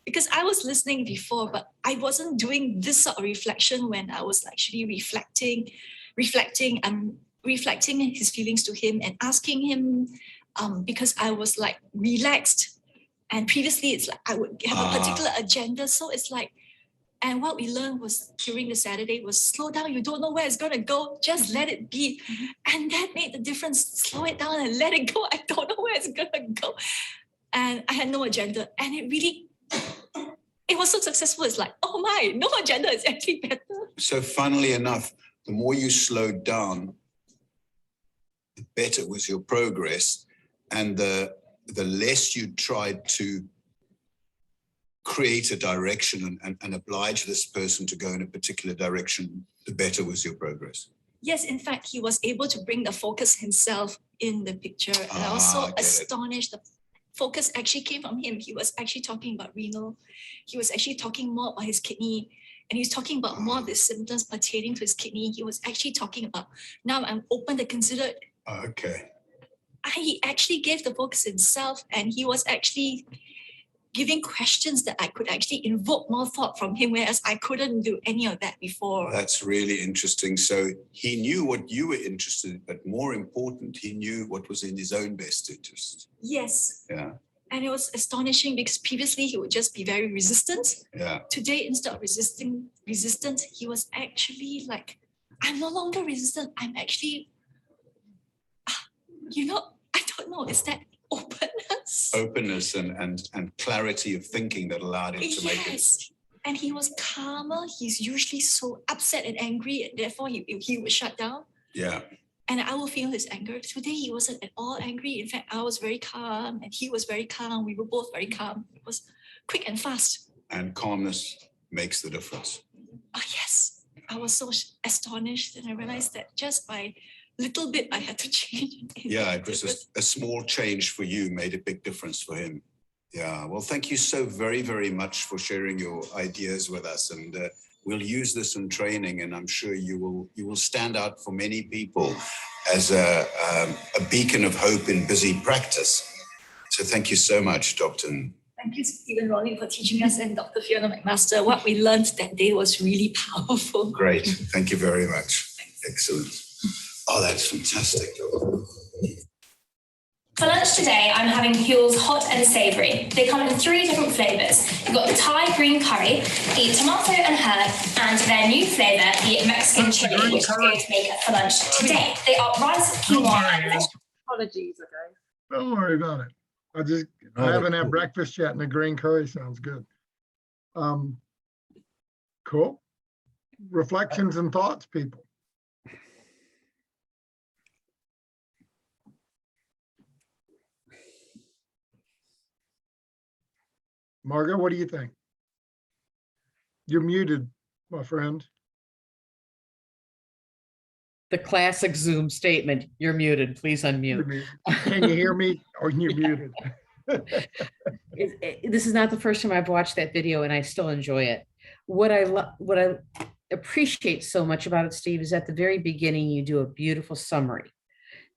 Because I was listening before, but I wasn't doing this sort of reflection when I was actually reflecting his feelings to him and asking him, because I was like relaxed. And previously it's like I would have a particular agenda. So it's like, and what we learned was during the Saturday was slow down. You don't know where it's going to go. Just let it be. And that made the difference. Slow it down and let it go. I don't know where it's going to go. And I had no agenda. And it was so successful. It's like, oh my, no agenda is actually better. So funnily enough, the more you slowed down, the better was your progress. And the less you tried to create a direction and oblige this person to go in a particular direction, the better was your progress. Yes, in fact, he was able to bring the focus himself in the picture. And I was so astonished. The focus actually came from him. He was actually talking about renal. He was actually talking more about his kidney. And he was talking about more of the symptoms pertaining to his kidney. He was actually talking about, now I'm open to consider. Okay. He actually gave the focus himself, and he was actually giving questions that I could actually invoke more thought from him, whereas I couldn't do any of that before. That's really interesting. So he knew what you were interested in, but more important, he knew what was in his own best interest. Yes. Yeah. And it was astonishing, because previously he would just be very resistant. Yeah. Today, instead of resistant, he was actually like, I'm no longer resistant. I'm actually, I don't know, is that openness? Openness and clarity of thinking that allowed him to make it. Yes. And he was calmer. He's usually so upset and angry, and therefore he would shut down. Yeah. And I will feel his anger. Today, he wasn't at all angry. In fact, I was very calm, and he was very calm. We were both very calm. It was quick and fast. And calmness makes the difference. Oh, yes. I was so astonished, and I realized that just by little bit, I had to change. Yeah, it was a small change for you made a big difference for him. Yeah, well, thank you so very, very much for sharing your ideas with us. And we'll use this in training, and I'm sure you will stand out for many people as a beacon of hope in busy practice. So thank you so much, Dr. Thank you, Stephen Rowling, for teaching us, and Dr. Fiona McMaster. What we learned that day was really powerful. Great. Thank you very much. Excellent. Oh, that's fantastic. For lunch today, I'm having Huel's hot and savoury. They come in 3 different flavours. You've got the Thai green curry, the tomato and herb, and their new flavour, the Mexican chili, which I'm going to make for lunch today. They are rice, quinoa, Apologies, okay. Don't worry about it. I haven't had breakfast yet, and the green curry sounds good. Cool. Reflections and thoughts, people. Margot, what do you think? You're muted, my friend. The classic Zoom statement, you're muted, please You're unmute. muted. Can you hear me? Or you're muted? This is not the first time I've watched that video and I still enjoy it. What I appreciate so much about it, Steve, is at the very beginning, you do a beautiful summary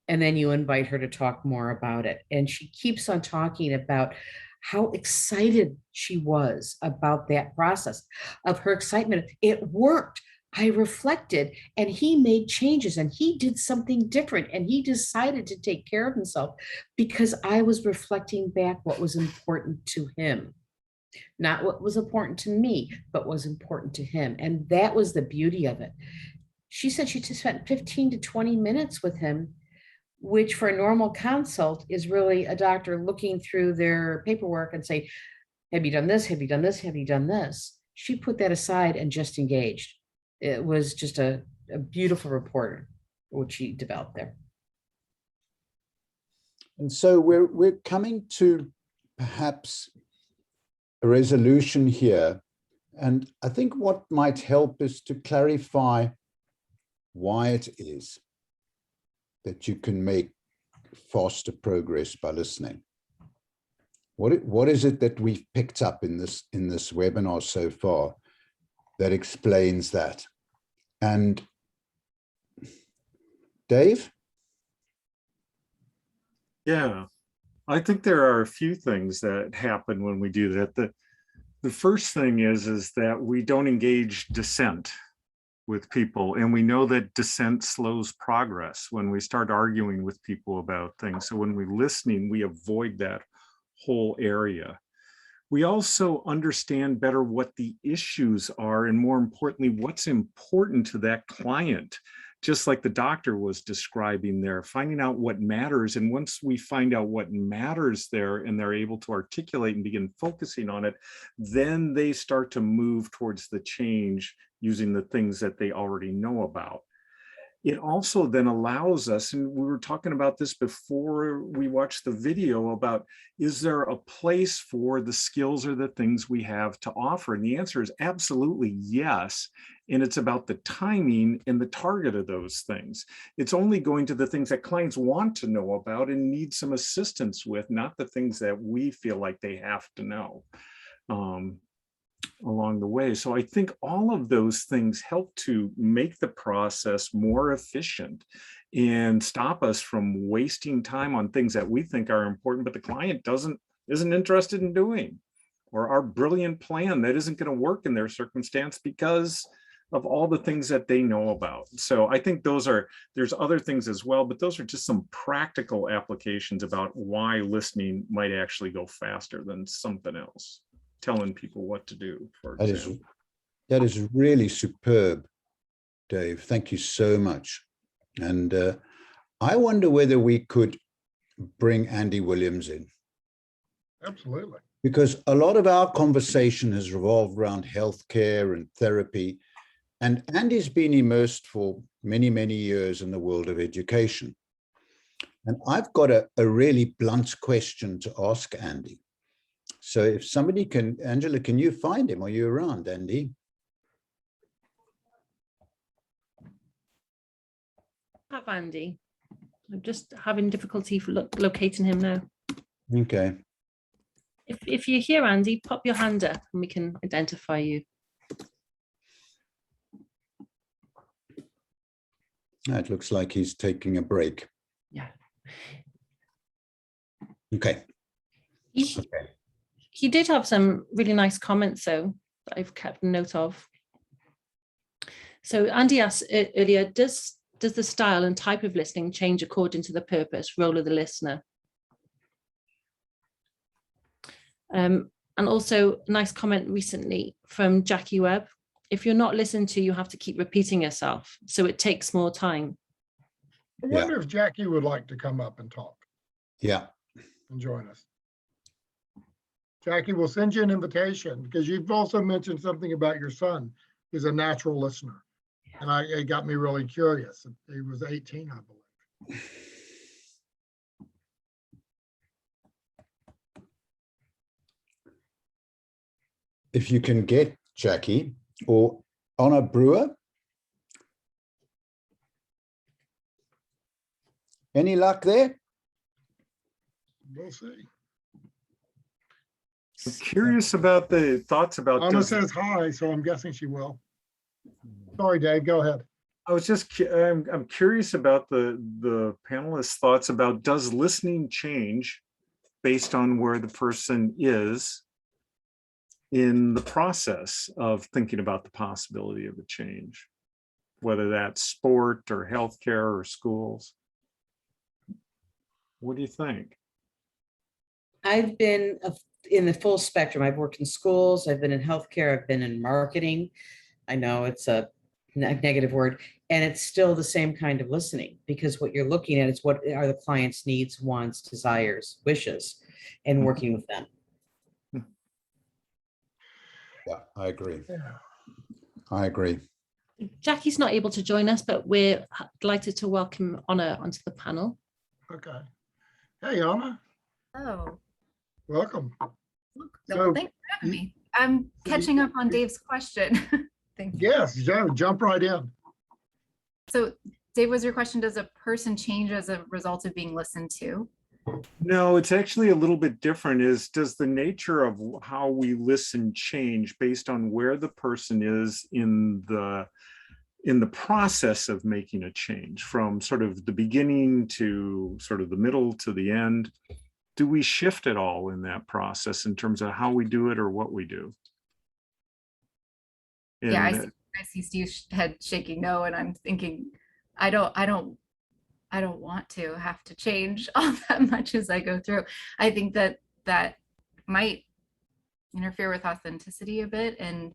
and then you invite her to talk more about it. And she keeps on talking about how excited she was about that process, of her excitement. It worked. I reflected and he made changes and he did something different and he decided to take care of himself because I was reflecting back what was important to him. Not what was important to me, but was important to him. And that was the beauty of it. She said she just spent 15 to 20 minutes with him, which for a normal consult is really a doctor looking through their paperwork and say, have you done this? Have you done this? Have you done this? She put that aside and just engaged. It was just a beautiful report, which she developed there. And so we're coming to perhaps a resolution here. And I think what might help is to clarify why it is that you can make faster progress by listening. What is it that we've picked up in this webinar so far that explains that? And Dave? Yeah, I think there are a few things that happen when we do that. The first thing is that we don't engage dissent with people, and we know that dissent slows progress when we start arguing with people about things. So when we're listening, we avoid that whole area. We also understand better what the issues are, and more importantly, what's important to that client. Just like the doctor was describing there, finding out what matters. And once we find out what matters there and they're able to articulate and begin focusing on it, then they start to move towards the change using the things that they already know about. It also then allows us, and we were talking about this before we watched the video, about is there a place for the skills or the things we have to offer? And the answer is absolutely yes. And it's about the timing and the target of those things. It's only going to the things that clients want to know about and need some assistance with, not the things that we feel like they have to know along the way. So I think all of those things help to make the process more efficient and stop us from wasting time on things that we think are important, but the client isn't interested in doing, or our brilliant plan that isn't going to work in their circumstance because of all the things that they know about. So I think there's other things as well, but those are just some practical applications about why listening might actually go faster than something else. Telling people what to do, for example. That is really superb, Dave. Thank you so much. And I wonder whether we could bring Andy Williams in. Absolutely. Because a lot of our conversation has revolved around healthcare and therapy. And Andy's been immersed for many, many years in the world of education. And I've got a really blunt question to ask Andy. So if somebody can, Angela, can you find him? Are you around, Andy? Have Andy. I'm just having difficulty locating him now. Okay. If you're here, Andy, pop your hand up and we can identify you. It looks like he's taking a break. Yeah. Okay. He He did have some really nice comments, though, that I've kept note of. So Andy asked earlier, does the style and type of listening change according to the purpose, role of the listener? And also a nice comment recently from Jackie Webb. If you're not listened to, you have to keep repeating yourself. So it takes more time. I wonder if Jackie would like to come up and talk Yeah. and join us. Jackie, we'll send you an invitation because you've also mentioned something about your son who's a natural listener. And it got me really curious. He was 18, I believe. If you can get Jackie or Anna Brewer. Any luck there? We'll see. I'm curious about the thoughts about. Anna says hi, so I'm guessing she will. Sorry, Dave, go ahead. I was just, I'm curious about the panelists' thoughts about, does listening change based on where the person is in the process of thinking about the possibility of a change, whether that's sport or healthcare or schools? What do you think? I've been in the full spectrum. I've worked in schools, I've been in healthcare, I've been in marketing. I know it's a negative word, and it's still the same kind of listening, because what you're looking at is what are the client's needs, wants, desires, wishes, and working with them. Yeah, I agree. Yeah. I agree. Jackie's not able to join us, but we're delighted to welcome Anna onto the panel. Okay. Hey, Anna, Oh, welcome. no, So, thanks for having me. I'm catching up on Dave's question. Thank you. Yes, jump right in. So Dave, was your question, does a person change as a result of being listened to? No, it's actually a little bit different. Does the nature of how we listen change based on where the person is in the process of making a change, from sort of the beginning to sort of the middle to the end? Do we shift at all in that process in terms of how we do it or what we do? Yeah, I see Steve's head shaking no, and I'm thinking, I don't want to have to change all that much as I go through. I think that might interfere with authenticity a bit, and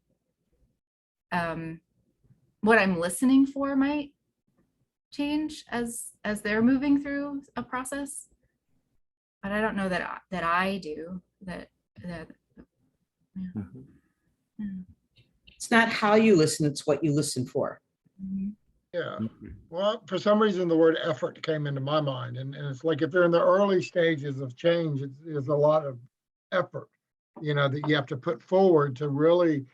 what I'm listening for might change as they're moving through a process. But I don't know that I do that. Yeah. Mhm. Yeah. It's not how you listen, it's what you listen for. Mhm. Yeah. Well, for some reason, the word effort came into my mind. And it's like if they're in the early stages of change, there's a lot of effort, that you have to put forward to really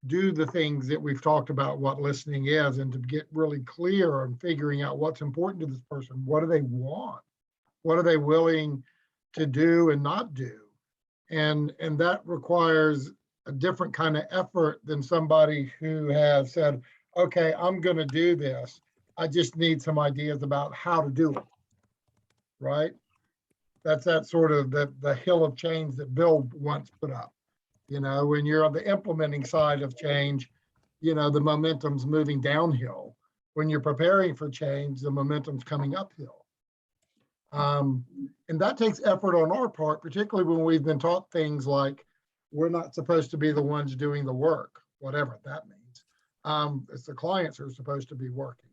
do the things that we've talked about, what listening is, and to get really clear on figuring out what's important to this person. What do they want? What are they willing to do and not do? And that requires a different kind of effort than somebody who has said, okay, I'm going to do this. I just need some ideas about how to do it. Right? That's that sort of the hill of change that Bill once put up. When you're on the implementing side of change, the momentum's moving downhill. When you're preparing for change, the momentum's coming uphill. And that takes effort on our part, particularly when we've been taught things like we're not supposed to be the ones doing the work, whatever that means. It's the clients who are supposed to be working,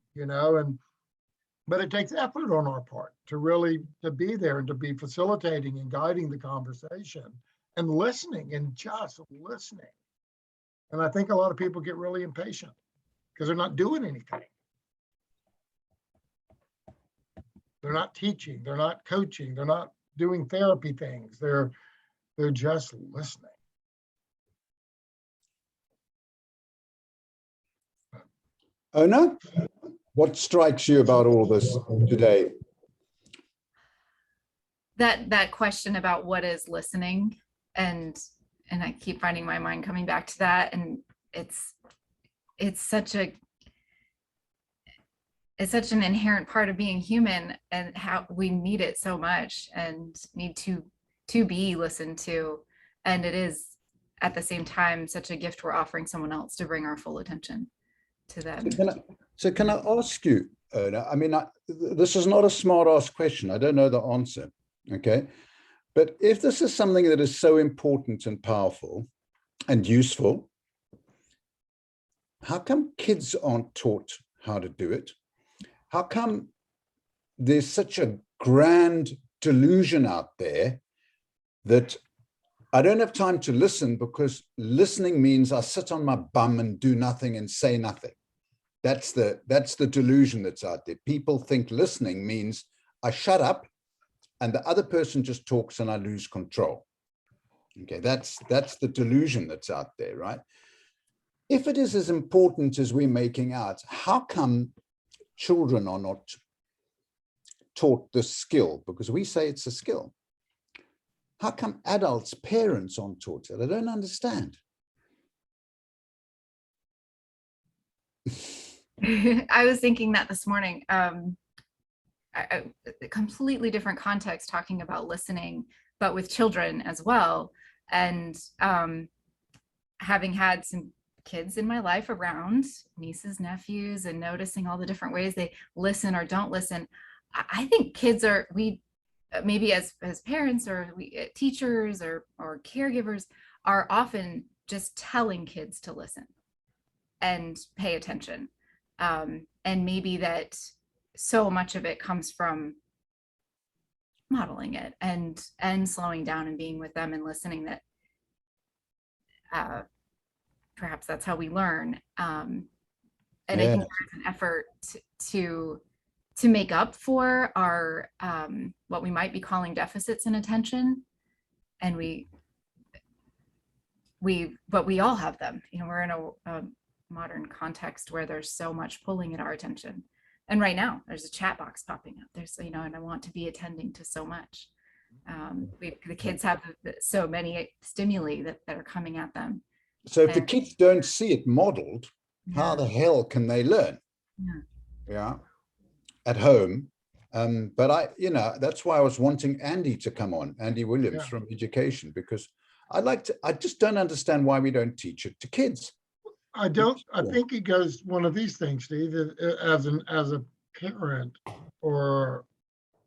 but it takes effort on our part to really to be there and to be facilitating and guiding the conversation and listening and just listening. And I think a lot of people get really impatient because they're not doing anything. They're not teaching, they're not coaching, they're not doing therapy things. They're just listening. Ona, what strikes you about all this today? That question about what is listening, and I keep finding my mind coming back to that, and it's such an inherent part of being human, and how we need it so much and need to be listened to. And it is at the same time such a gift we're offering someone else to bring our full attention to them. So can I ask you, Ona, I mean, this is not a smart ass question. I don't know the answer. Okay. But if this is something that is so important and powerful and useful, how come kids aren't taught how to do it? How come there's such a grand delusion out there that I don't have time to listen because listening means I sit on my bum and do nothing and say nothing. That's the delusion that's out there. People think listening means I shut up and the other person just talks and I lose control. Okay, that's the delusion that's out there, right? If it is as important as we're making out, how come children are not taught the skill? Because we say it's a skill. How come adults, parents aren't taught it? I don't understand. I was thinking that this morning. A completely different context talking about listening, but with children as well. And having had some kids in my life around, nieces, nephews, and noticing all the different ways they listen or don't listen, I think kids are, maybe as parents or teachers or caregivers are often just telling kids to listen and pay attention. And maybe that so much of it comes from modeling it and slowing down and being with them and listening, that perhaps that's how we learn. And I think there's an effort to make up for our what we might be calling deficits in attention, and but we all have them. You know, we're in a modern context where there's so much pulling at our attention. And right now there's a chat box popping up. There's, you know, and I want to be attending to so much. The kids have so many stimuli that are coming at them. So if the kids don't see it modeled, how the hell can they learn? Yeah, at home. But that's why I was wanting Andy to come on, Andy Williams from education, because I just don't understand why we don't teach it to kids. I think it goes one of these things, Steve, as a parent or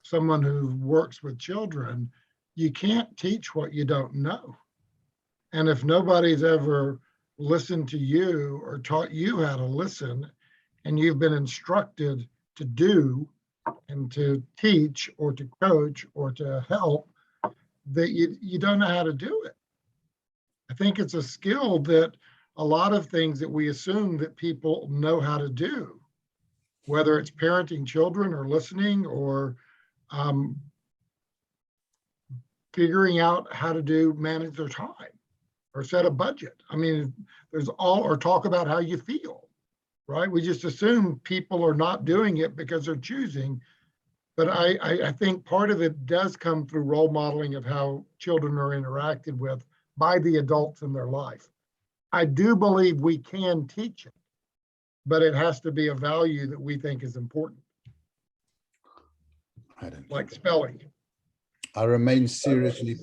someone who works with children, you can't teach what you don't know. And if nobody's ever listened to you or taught you how to listen, and you've been instructed to do and to teach or to coach or to help, that you don't know how to do it. I think it's a skill that a lot of things that we assume that people know how to do, whether it's parenting children or listening or figuring out how to manage their time or set a budget. I mean, or talk about how you feel, right? We just assume people are not doing it because they're choosing. But I think part of it does come through role modeling of how children are interacted with by the adults in their life. I do believe we can teach it, but it has to be a value that we think is important. Like spelling. I remain seriously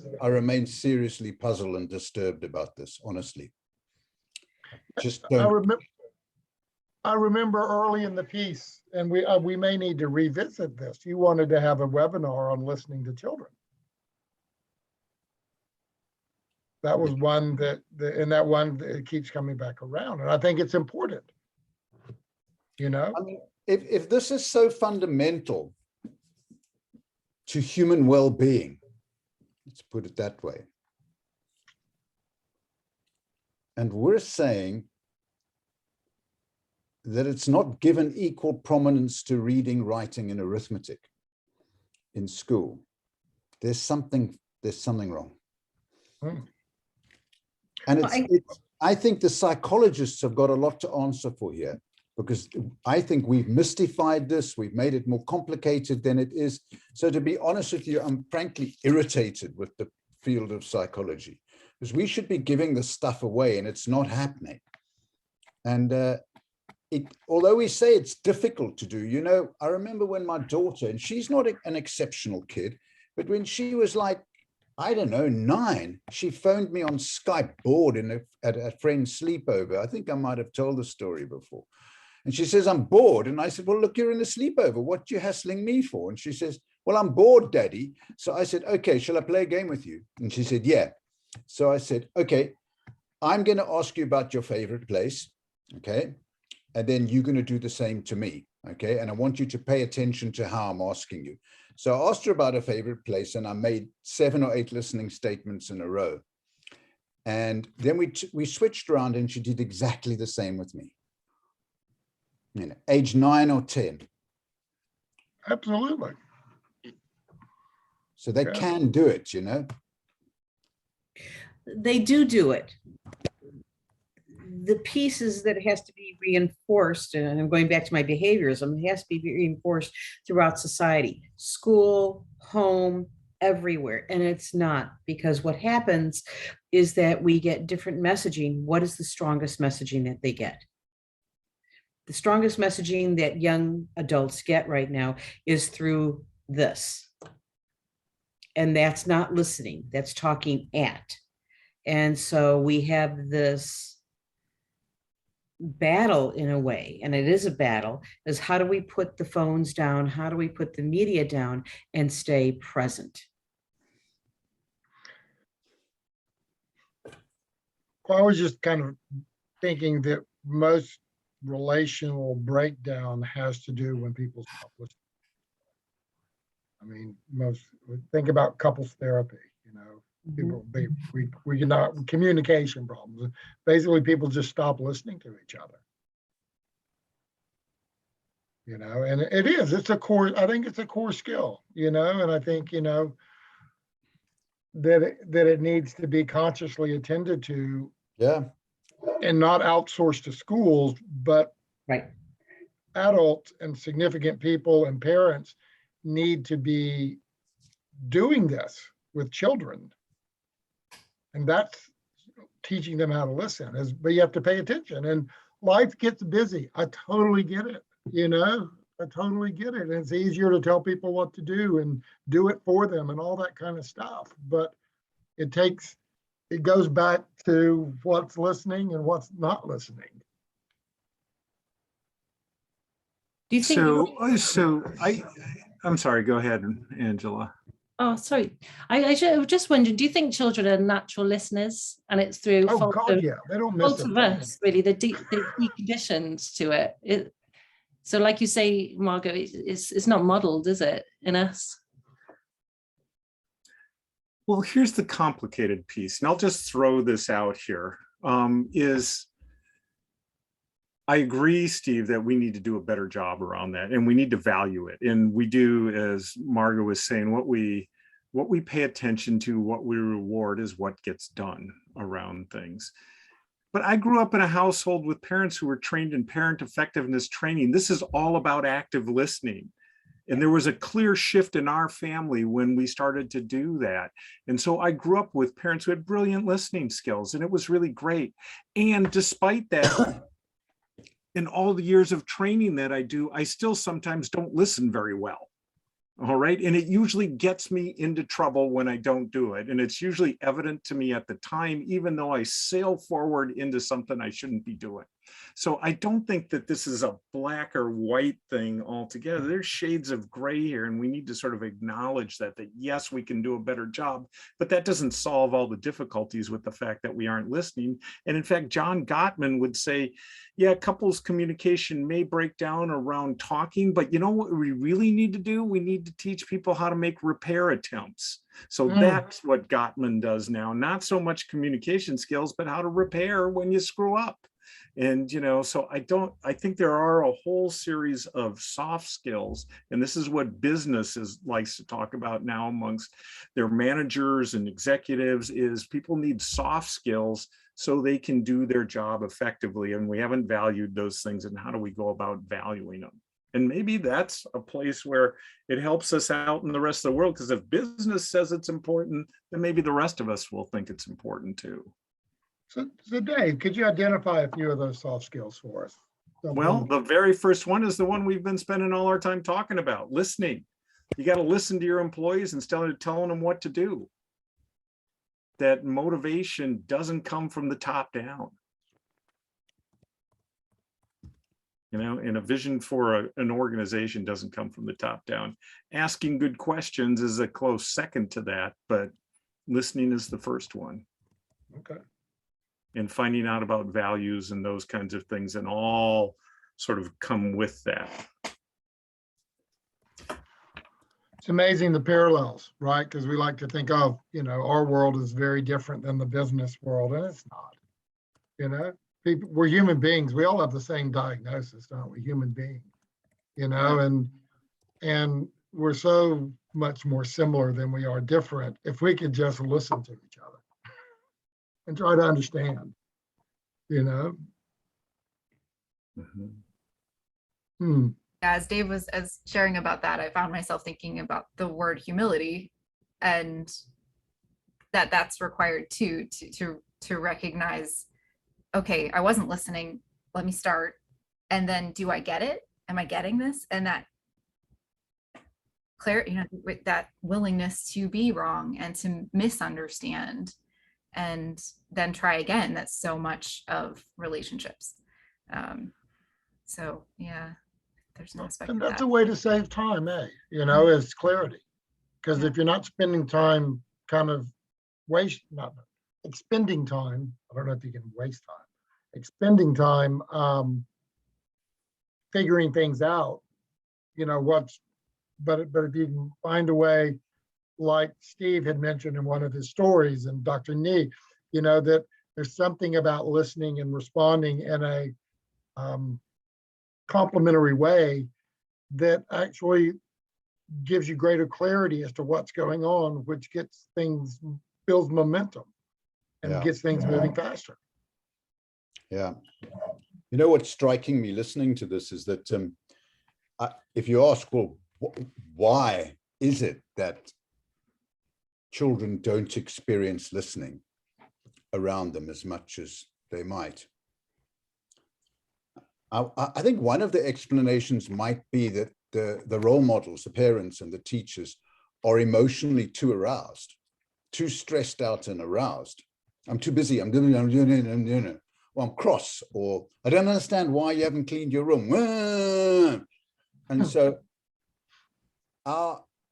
puzzled and disturbed about this, honestly. Just don't. I remember early in the piece, and we may need to revisit this. You wanted to have a webinar on listening to children. That was one that keeps coming back around, and I think it's important. You know, I mean, if this is so fundamental to human well-being, let's put it that way, and we're saying that it's not given equal prominence to reading, writing, and arithmetic in school, there's something wrong. And I think the psychologists have got a lot to answer for here, because I think we've mystified this, we've made it more complicated than it is. So to be honest with you, I'm frankly irritated with the field of psychology, because we should be giving this stuff away and it's not happening. And although we say it's difficult to do, you know, I remember when my daughter, and she's not an exceptional kid, but when she was like I don't know, 9, she phoned me on Skype, bored at a friend's sleepover. I think I might have told the story before. And she says, I'm bored. And I said, well, look, you're in a sleepover. What you hassling me for? And she says, well, I'm bored, Daddy. So I said, okay, shall I play a game with you? And she said, yeah. So I said, okay, I'm going to ask you about your favorite place. Okay. And then you're going to do the same to me. Okay. And I want you to pay attention to how I'm asking you. So I asked her about her favorite place, and I made 7 or 8 listening statements in a row. And then we switched around, and she did exactly the same with me. You know, age 9 or 10. Absolutely. So they can do it, you know. They do it. The pieces that has to be reinforced, and I'm going back to my behaviorism, it has to be reinforced throughout society, school, home, everywhere. And it's not, because what happens is that we get different messaging. What is the strongest messaging that they get? The strongest messaging that young adults get right now is through this. And that's not listening, that's talking at. And so we have this battle in a way, and it is a battle, is how do we put the phones down? How do we put the media down and stay present? Well, I was just kind of thinking that most relational breakdown has to do when people stop listening. I mean, think about couples therapy, you know, people, we cannot, communication problems. Basically, people just stop listening to each other. You know, and it's a core, I think it's a core skill, you know, and I think, you know, that it needs to be consciously attended to. Yeah. And not outsourced to schools, but right, adults and significant people and parents need to be doing this with children. And that's teaching them how to listen, but you have to pay attention, and life gets busy. I totally get it. You know, I totally get it. And it's easier to tell people what to do and do it for them and all that kind of stuff. But it goes back to what's listening and what's not listening. Do you think? I'm sorry, go ahead, Angela. Oh, sorry. I just wondered, do you think children are natural listeners, and it's through Oh God, yeah, they don't miss of us, really, they're deconditioned to it. So like you say, Margot, it's not modeled, is it, in us? Well, here's the complicated piece, and I'll just throw this out here, is I agree, Steve, that we need to do a better job around that, and we need to value it. And we do, as Margot was saying, what we pay attention to, what we reward is what gets done around things. But I grew up in a household with parents who were trained in parent effectiveness training. This is all about active listening. And there was a clear shift in our family when we started to do that. And so I grew up with parents who had brilliant listening skills, and it was really great. And despite that, in all the years of training that I do, I still sometimes don't listen very well. All right. And it usually gets me into trouble when I don't do it. And it's usually evident to me at the time, even though I sail forward into something I shouldn't be doing. So I don't think that this is a black or white thing altogether. There's shades of gray here, and we need to sort of acknowledge that yes, we can do a better job, but that doesn't solve all the difficulties with the fact that we aren't listening. And in fact, John Gottman would say, yeah, couples communication may break down around talking, but you know what we really need to do? We need to teach people how to make repair attempts. So that's what Gottman does now, not so much communication skills, but how to repair when you screw up. And, you know, so I think there are a whole series of soft skills, and this is what businesses likes to talk about now amongst their managers and executives, is people need soft skills so they can do their job effectively. And we haven't valued those things, and how do we go about valuing them? And maybe that's a place where it helps us out in the rest of the world, because if business says it's important, then maybe the rest of us will think it's important too. So Dave, could you identify a few of those soft skills for us? Well, the very first one is the one we've been spending all our time talking about, listening. You got to listen to your employees instead of telling them what to do. that motivation doesn't come from the top down. You know, and a vision for an organization doesn't come from the top down. Asking good questions is a close second to that, but listening is the first one. Okay. And finding out about values and those kinds of things, and all sort of come with that. It's amazing the parallels, right? Because we like to think, oh, you know, our world is very different than the business world, and it's not. You know, people, we're human beings. We all have the same diagnosis, don't we? Human beings, you know, and we're so much more similar than we are different if we could just listen to each other and try to understand, you know. Mm-hmm. As Dave was sharing about that, I found myself thinking about the word humility, and that's required too, to recognize, okay, I wasn't listening, let me start, and then do I get it? Am I getting this? And that clarity, you know, with that willingness to be wrong and to misunderstand, and then try again. That's so much of relationships. So yeah. There's an aspect and of that's that. a way to save time, you know, is clarity. Because if you're not spending time kind of expending time, I don't know if you can waste time, expending time figuring things out, you know, but if you can find a way, like Steve had mentioned in one of his stories, and Dr. Nee, you know, that there's something about listening and responding in a complementary way that actually gives you greater clarity as to what's going on, which gets things, builds momentum and gets things moving faster. Yeah. You know, what's striking me listening to this is that if you ask, well, why is it that children don't experience listening around them as much as they might? I think one of the explanations might be that the role models, the parents and the teachers, are emotionally too aroused, too stressed out and aroused. I'm too busy, I'm doing, or I'm cross, or I don't understand why you haven't cleaned your room. And so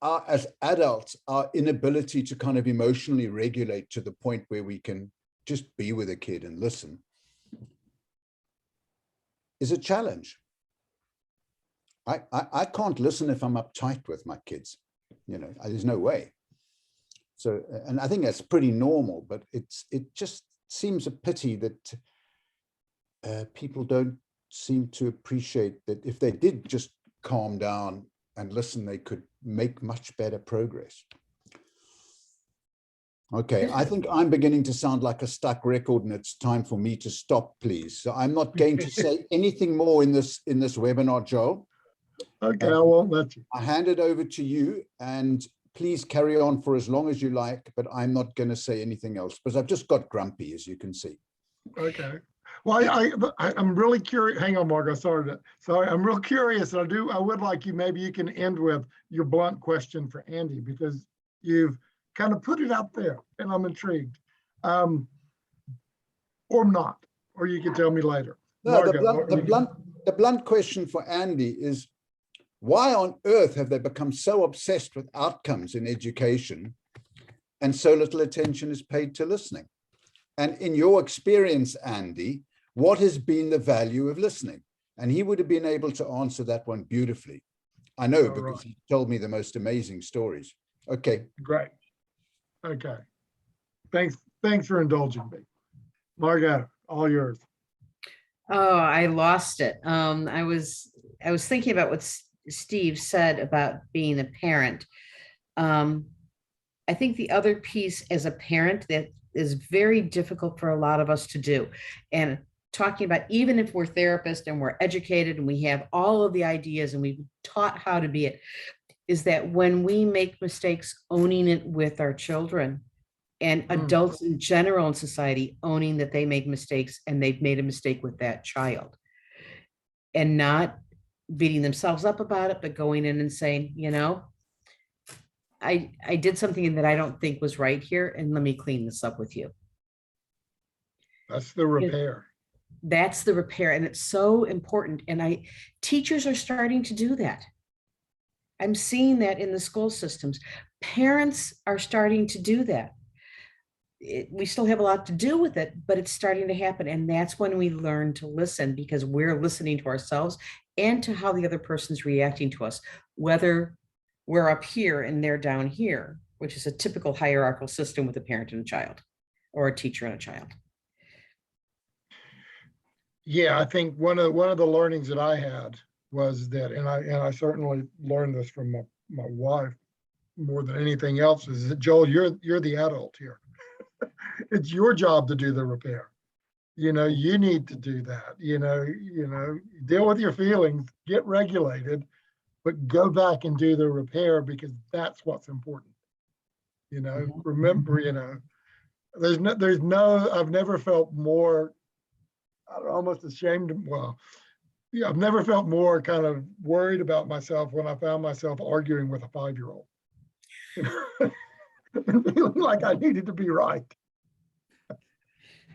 as adults, our inability to kind of emotionally regulate to the point where we can just be with a kid and listen is a challenge. I can't listen if I'm uptight with my kids, you know, there's no way. So, and I think that's pretty normal, but it just seems a pity that people don't seem to appreciate that if they did just calm down and listen, they could make much better progress. Okay, I think I'm beginning to sound like a stuck record, and it's time for me to stop, please. So I'm not going to say anything more in this webinar, Joel. Okay, I won't let you. I hand it over to you, and please carry on for as long as you like, but I'm not going to say anything else because I've just got grumpy, as you can see. Okay. Well, I'm really curious. Hang on, Margo. Sorry. I'm real curious. I would like you, maybe you can end with your blunt question for Andy, because you've kind of put it out there and I'm intrigued. Or not, or you can tell me later. No, Margo, the blunt question for Andy is, why on earth have they become so obsessed with outcomes in education and so little attention is paid to listening? And in your experience, Andy, what has been the value of listening? And he would have been able to answer that one beautifully. I know, because he told me the most amazing stories. Okay. Great. Okay. Thanks for indulging me. Margo, all yours. Oh, I lost it. I was thinking about what Steve said about being a parent. I think the other piece as a parent that is very difficult for a lot of us to do, and talking about, even if we're therapists and we're educated and we have all of the ideas and we've taught how to be it, is that when we make mistakes, owning it with our children and adults in general in society, owning that they make mistakes and they've made a mistake with that child, and not beating themselves up about it, but going in and saying, you know, I did something that I don't think was right here, and let me clean this up with you. That's the repair. That's the repair, and it's so important. And teachers are starting to do that. I'm seeing that in the school systems. Parents are starting to do that. We still have a lot to do with it, but it's starting to happen. And that's when we learn to listen, because we're listening to ourselves and to how the other person's reacting to us, whether we're up here and they're down here, which is a typical hierarchical system with a parent and a child, or a teacher and a child. Yeah, I think one of the learnings that I had was that, and I certainly learned this from my wife more than anything else, is that, Joel, you're the adult here. It's your job to do the repair. You know, you need to do that. You know, deal with your feelings, get regulated, but go back and do the repair, because that's what's important. You know, remember, you know, I've never felt more, almost ashamed. Well, yeah, I've never felt more kind of worried about myself when I found myself arguing with a 5-year-old. And feeling like I needed to be right.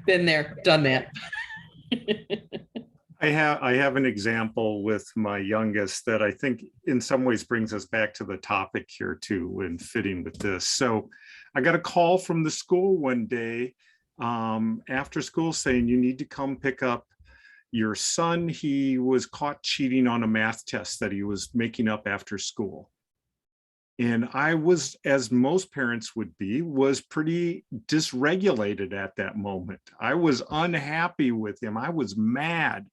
Been there, done that. I have an example with my youngest that I think in some ways brings us back to the topic here too, and fitting with this. So I got a call from the school one day after school saying, you need to come pick up your son. He was caught cheating on a math test that he was making up after school. And I was, as most parents would be, was pretty dysregulated at that moment. I was unhappy with him. I was mad.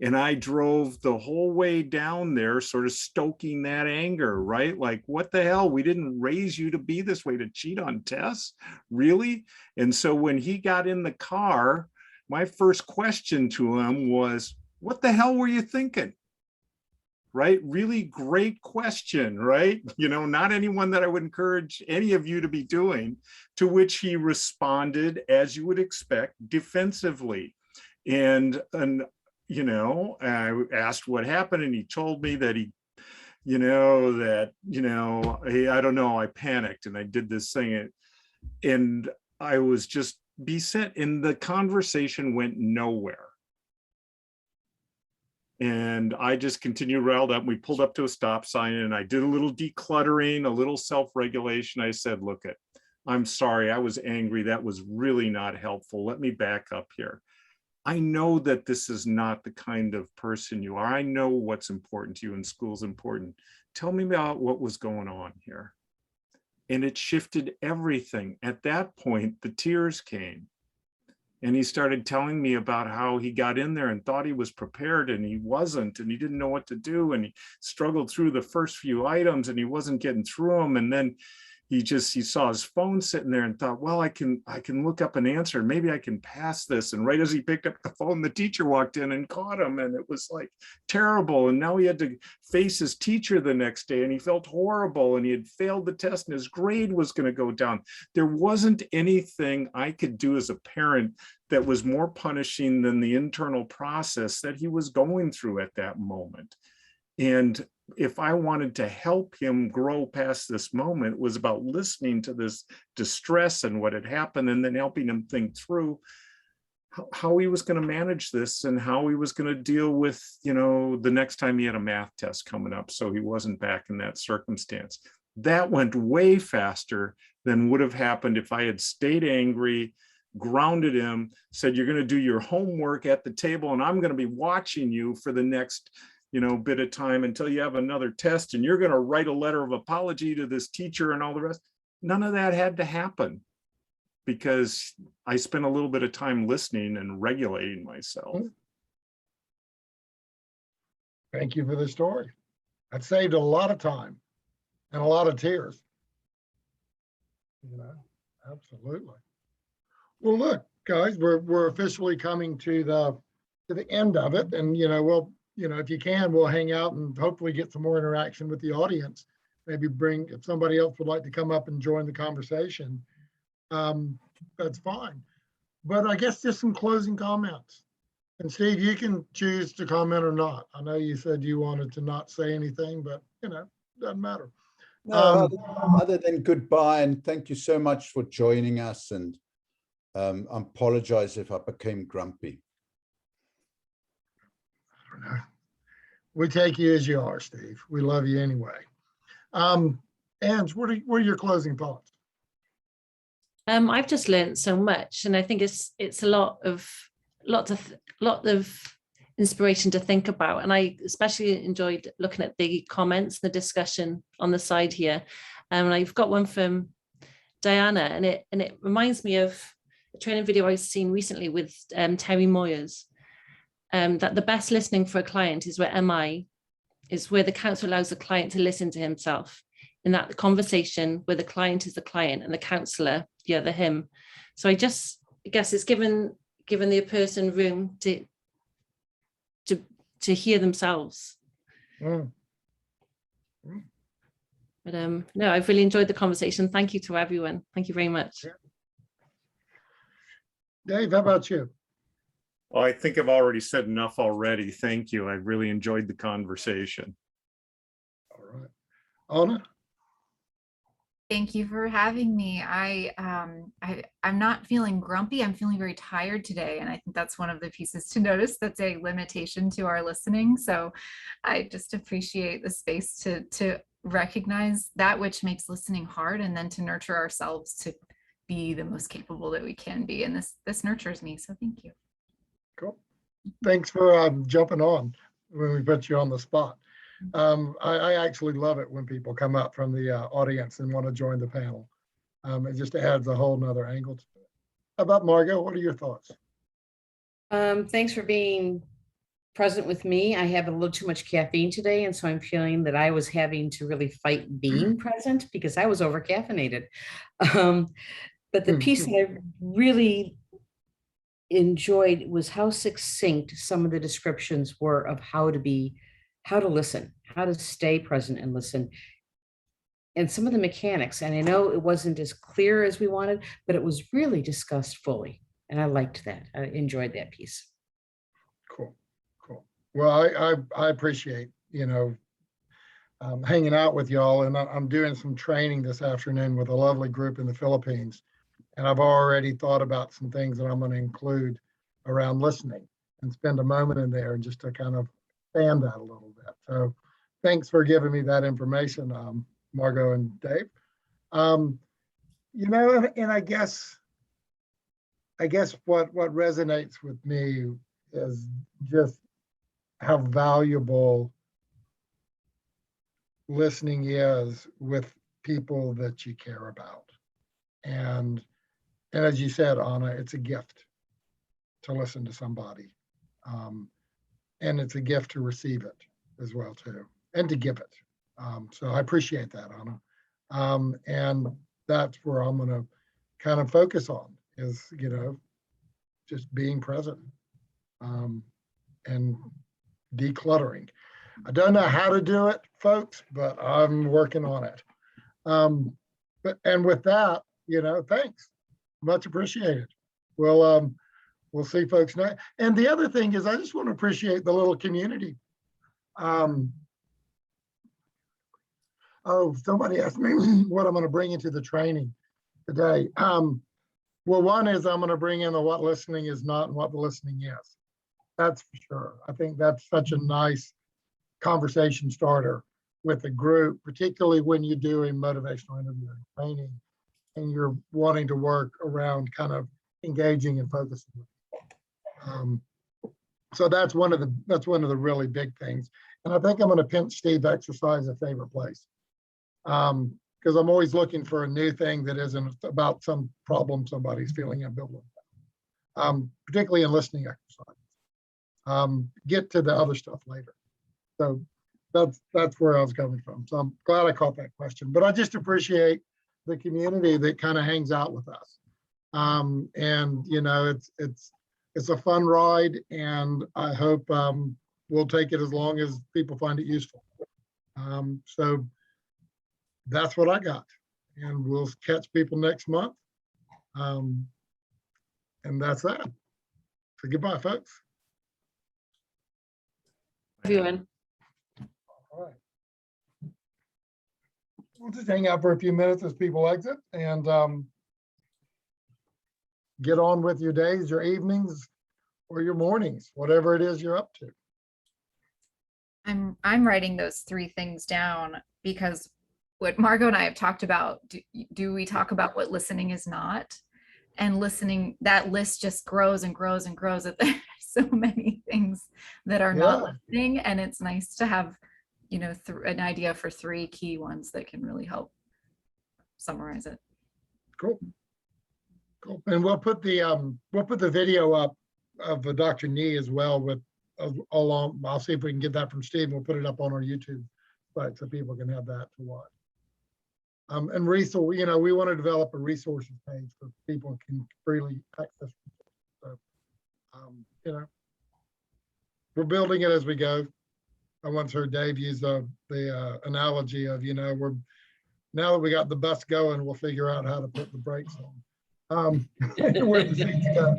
And I drove the whole way down there, sort of stoking that anger, right? Like, what the hell? We didn't raise you to be this way, to cheat on tests, really? And so when he got in the car, my first question to him was, what the hell were you thinking? Right? Really great question, right? You know, not anyone that I would encourage any of you to be doing, to which he responded, as you would expect, defensively. And you know, I asked what happened, and he told me that I don't know, I panicked and I did this thing, and I was just beset, and the conversation went nowhere. And I just continued riled up. We pulled up to a stop sign, and I did a little decluttering, a little self-regulation. I said, look, I'm sorry, I was angry. That was really not helpful. Let me back up here. I know that this is not the kind of person you are. I know what's important to you, and school's important. Tell me about what was going on here. And it shifted everything. At that point, the tears came. And he started telling me about how he got in there and thought he was prepared, and he wasn't, and he didn't know what to do. And he struggled through the first few items, and he wasn't getting through them. And then he saw his phone sitting there and thought, well, I can look up an answer. Maybe I can pass this. And right as he picked up the phone, the teacher walked in and caught him. And it was like terrible. And now he had to face his teacher the next day, and he felt horrible, and he had failed the test, and his grade was going to go down. There wasn't anything I could do as a parent that was more punishing than the internal process that he was going through at that moment. And if I wanted to help him grow past this moment, it was about listening to this distress and what had happened, and then helping him think through how he was going to manage this, and how he was going to deal with, the next time he had a math test coming up, so he wasn't back in that circumstance. That went way faster than would have happened if I had stayed angry, grounded him, said, you're going to do your homework at the table, and I'm going to be watching you for the next bit of time until you have another test, and you're going to write a letter of apology to this teacher and all the rest. None of that had to happen, because I spent a little bit of time listening and regulating myself. Thank you for the story. That saved a lot of time and a lot of tears. Absolutely. Well, look, guys, we're officially coming to the end of it, and if you can, we'll hang out and hopefully get some more interaction with the audience. Maybe if somebody else would like to come up and join the conversation, that's fine. But I guess just some closing comments. And Steve, you can choose to comment or not. I know you said you wanted to not say anything, but doesn't matter. No, other than goodbye and thank you so much for joining us. And I apologize if I became grumpy. We take you as you are, Steve. We love you anyway. Ange, what are your closing thoughts? I've just learned so much, and I think it's a lot of inspiration to think about. And I especially enjoyed looking at the comments, the discussion on the side here. And I've got one from Diana, and it reminds me of a training video I've seen recently with Terry Moyers, that the best listening for a client is where the counselor allows the client to listen to himself in that conversation where the client is the client and the counselor, the other him. So I guess it's given the person room to hear themselves. Mm. But no, I've really enjoyed the conversation. Thank you to everyone. Thank you very much. Yeah. Dave, how about you? Well, I think I've already said enough already. Thank you. I really enjoyed the conversation. All right. Anna? Thank you for having me. I'm not feeling grumpy. I'm feeling very tired today. And I think that's one of the pieces to notice that's a limitation to our listening. So I just appreciate the space to recognize that which makes listening hard, and then to nurture ourselves to be the most capable that we can be. And this nurtures me. So thank you. Cool. Thanks for jumping on when we put you on the spot. I actually love it when people come up from the audience and want to join the panel. It just adds a whole nother angle to it. How about Margot? What are your thoughts? Thanks for being present with me. I have a little too much caffeine today, and so I'm feeling that I was having to really fight being present because I was over caffeinated. But the piece that I really enjoyed was how succinct some of the descriptions were of how to listen, how to stay present and listen, and some of the mechanics. And I know it wasn't as clear as we wanted, but it was really discussed fully. And I liked that. I enjoyed that piece. Cool. Well, I appreciate, hanging out with y'all. And I'm doing some training this afternoon with a lovely group in the Philippines. And I've already thought about some things that I'm going to include around listening and spend a moment in there and just to kind of expand that a little bit. So thanks for giving me that information, Margot and Dave. And I guess what resonates with me is just how valuable listening is with people that you care about. And as you said, Anna, it's a gift to listen to somebody. And it's a gift to receive it as well, too, and to give it. So I appreciate that, Anna. And that's where I'm going to kind of focus on is, just being present and decluttering. I don't know how to do it, folks, but I'm working on it. And with that, thanks. Much appreciated. We'll see folks next. And the other thing is, I just want to appreciate the little community. Somebody asked me what I'm going to bring into the training today. Well, one is I'm going to bring in the what listening is not and what the listening is. That's for sure. I think that's such a nice conversation starter with a group, particularly when you're doing motivational interviewing training and you're wanting to work around kind of engaging and focusing with people. So that's one of the really big things. And I think I'm going to pinch Steve exercise a favorite place. Because I'm always looking for a new thing that isn't about some problem somebody's feeling ambivalent about, particularly in listening exercises. Get to the other stuff later. So that's where I was coming from. So I'm glad I caught that question. But I just appreciate the community that kind of hangs out with us. And it's a fun ride, and I hope we'll take it as long as people find it useful. So that's what I got, and we'll catch people next month. And that's that. So goodbye, folks. Everyone. All right. We'll just hang out for a few minutes as people exit and get on with your days, your evenings, or your mornings, whatever it is you're up to. I'm writing those 3 things down because what Margot and I have talked about, do we talk about what listening is not? And listening, that list just grows and grows and grows. There's so many things that are not listening, and it's nice to have, you know, an idea for 3 key ones that can really help summarize it. Cool. Cool. And we'll put the video up of Dr. Nee as well with along. I'll see if we can get that from Steve. We'll put it up on our YouTube site so people can have that to watch. And resource, you know, we want to develop a resources page so people can freely access. So, you know, we're building it as we go. I once heard Dave use the analogy of, you know, now that we got the bus going, we'll figure out how to put the brakes on. Where the seats go.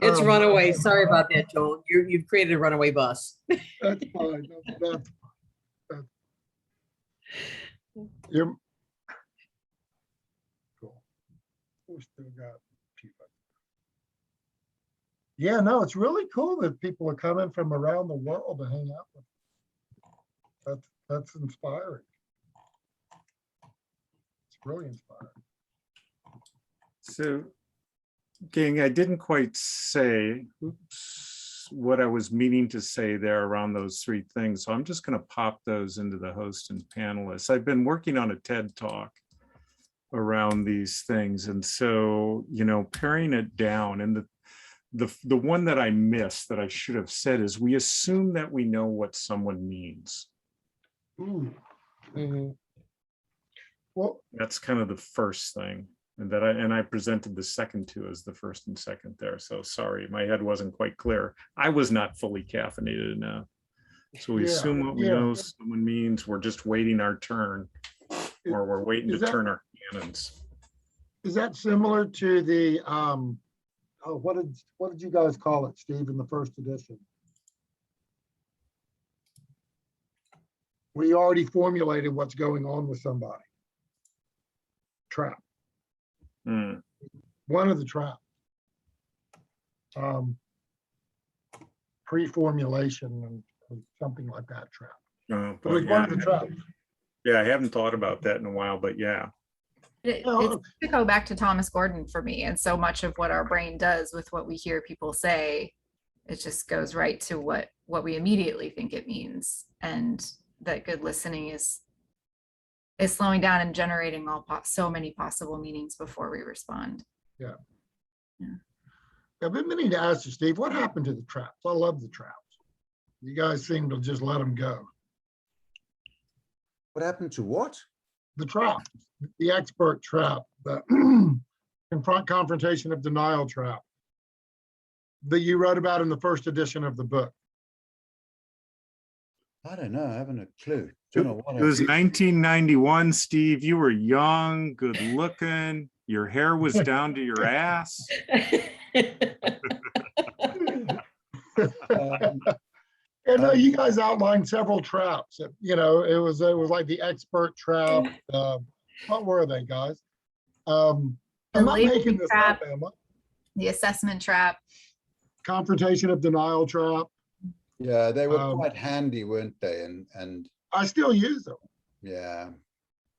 It's runaway. Sorry about that, Joel. You've created a runaway bus. That's fine. That's fine. You're cool. We still got people. Yeah, no, it's really cool that people are coming from around the world to hang out with us. That's inspiring. It's really inspiring. So, gang, I didn't quite say what I was meaning to say there around those 3 things. So I'm just going to pop those into the host and panelists. I've been working on a TED Talk around these things. And so, you know, paring it down, and the one that I missed that I should have said is we assume that we know what someone means. Ooh. Mm-hmm. Well, that's kind of the first thing. And I presented the second 2 as the first and second there. So sorry, my head wasn't quite clear. I was not fully caffeinated enough. So we assume what we know someone means. We're just waiting our turn, or we're waiting to turn our cannons. Is that similar to the what did you guys call it, Steve, in the first edition? We already formulated what's going on with somebody. Trap. One of the traps. Pre-formulation and something like that trap. But it was one of the traps. Yeah, I haven't thought about that in a while, but yeah. It's to go back to Thomas Gordon for me, and so much of what our brain does with what we hear people say, it just goes right to what we immediately think it means, and that good listening is slowing down and generating so many possible meanings before we respond. Yeah. I've been meaning to ask you, Steve, what happened to the traps? I love the traps. You guys seem to just let them go. What happened to what? The trap, the expert trap, the confrontation of denial trap that you wrote about in the first edition of the book. I don't know. I haven't a clue. It was 1991, Steve. You were young, good looking. Your hair was down to your ass. And you guys outlined several traps. You know, it was like the expert trap. What were they, guys? I'm not making this up, Emma. The assessment trap. Confrontation of denial trap. Yeah, they were quite handy, weren't they? And I still use them. Yeah.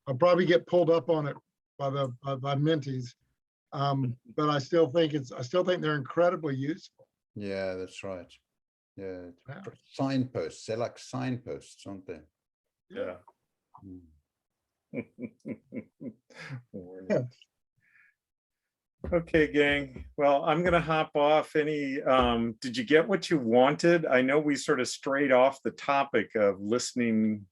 I'll probably get pulled up on it by mentees, but I still think they're incredibly useful. Yeah, that's right. Yeah, signposts. They're like signposts, aren't they? Yeah. Yeah. Okay, gang. Well, I'm gonna hop off. Did you get what you wanted? I know we sort of strayed off the topic of listening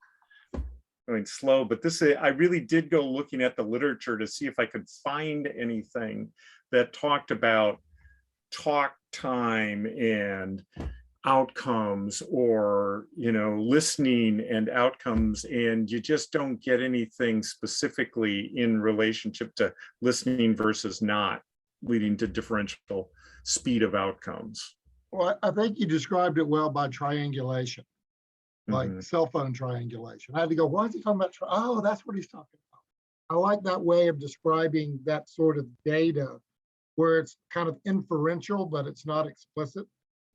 going slow, but I really did go looking at the literature to see if I could find anything that talked about talk time and outcomes, or listening and outcomes, and you just don't get anything specifically in relationship to listening versus not, leading to differential speed of outcomes. Well, I think you described it well by triangulation, like cell phone triangulation. I had to go, why is he talking about? Oh, that's what he's talking about. I like that way of describing that sort of data where it's kind of inferential, but it's not explicit.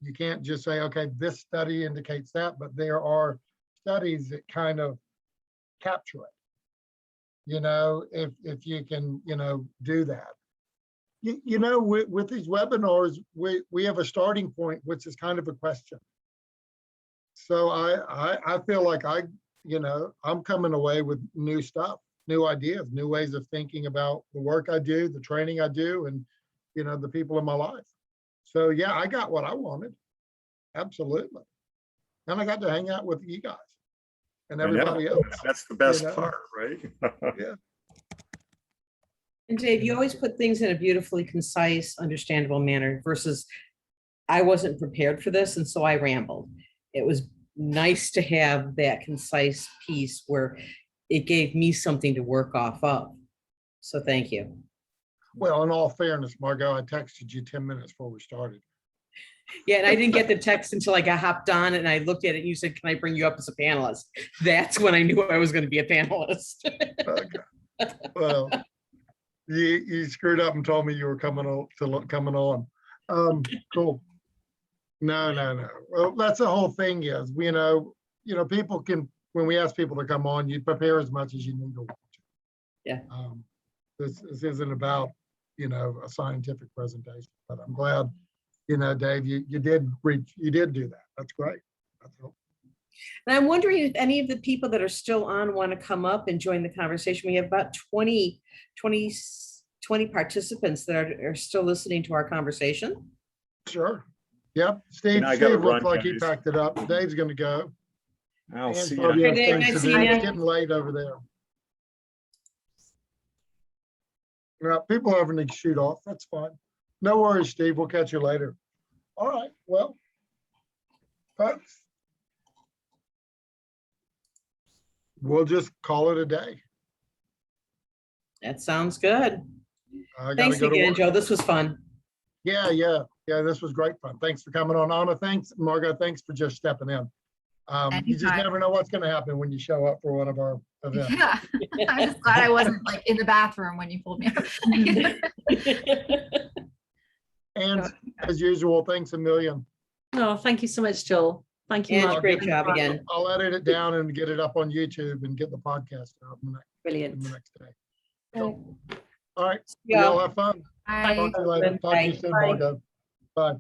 You can't just say, okay, this study indicates that, but there are studies that kind of capture it. You know, if you can, you know, do that. You know, with these webinars, we have a starting point, which is kind of a question. So I feel like you know, I'm coming away with new stuff, new ideas, new ways of thinking about the work I do, the training I do, and, you know, the people in my life. So yeah, I got what I wanted. Absolutely. And I got to hang out with you guys and everybody else. That's the best you know? part, right? Yeah. And Dave, you always put things in a beautifully concise, understandable manner versus I wasn't prepared for this, and so I rambled. It was nice to have that concise piece where it gave me something to work off of. So thank you. Well, in all fairness, Margot, I texted you 10 minutes before we started. Yeah, and I didn't get the text until I got hopped on and I looked at it and you said, can I bring you up as a panelist? That's when I knew I was going to be a panelist. Okay. Well, you screwed up and told me you were coming on. Cool. No. Well, that's the whole thing is, you know, people can, when we ask people to come on, you prepare as much as you need to. Yeah. This isn't about, you know, a scientific presentation, but I'm glad, you know, Dave, you did do that. That's great. That's helpful. And I'm wondering if any of the people that are still on want to come up and join the conversation. We have about 20 participants that are still listening to our conversation. Sure. Yep. Steve looks like he packed it up. Dave's going to go. I'll see you. Nice seeing you. It's getting late over there. Well, people having to shoot off. That's fine. No worries, Steve. We'll catch you later. All right. Well, folks, we'll just call it a day. That sounds good. Thanks again, Joe. This was fun. Yeah. This was great fun. Thanks for coming on. Anna, thanks. Margo, thanks for just stepping in. You just never know what's going to happen when you show up for one of our events. Yeah, I'm just glad I wasn't like in the bathroom when you pulled me up. And as usual, thanks a million. Oh, thank you so much, Joel. Thank you. Yeah, great job again. I'll edit it down and get it up on YouTube and get the podcast out Brilliant. the next day. So, all right. Yeah. Y'all have fun. Bye. Talk to you later. Talk to you soon, Margo. Bye.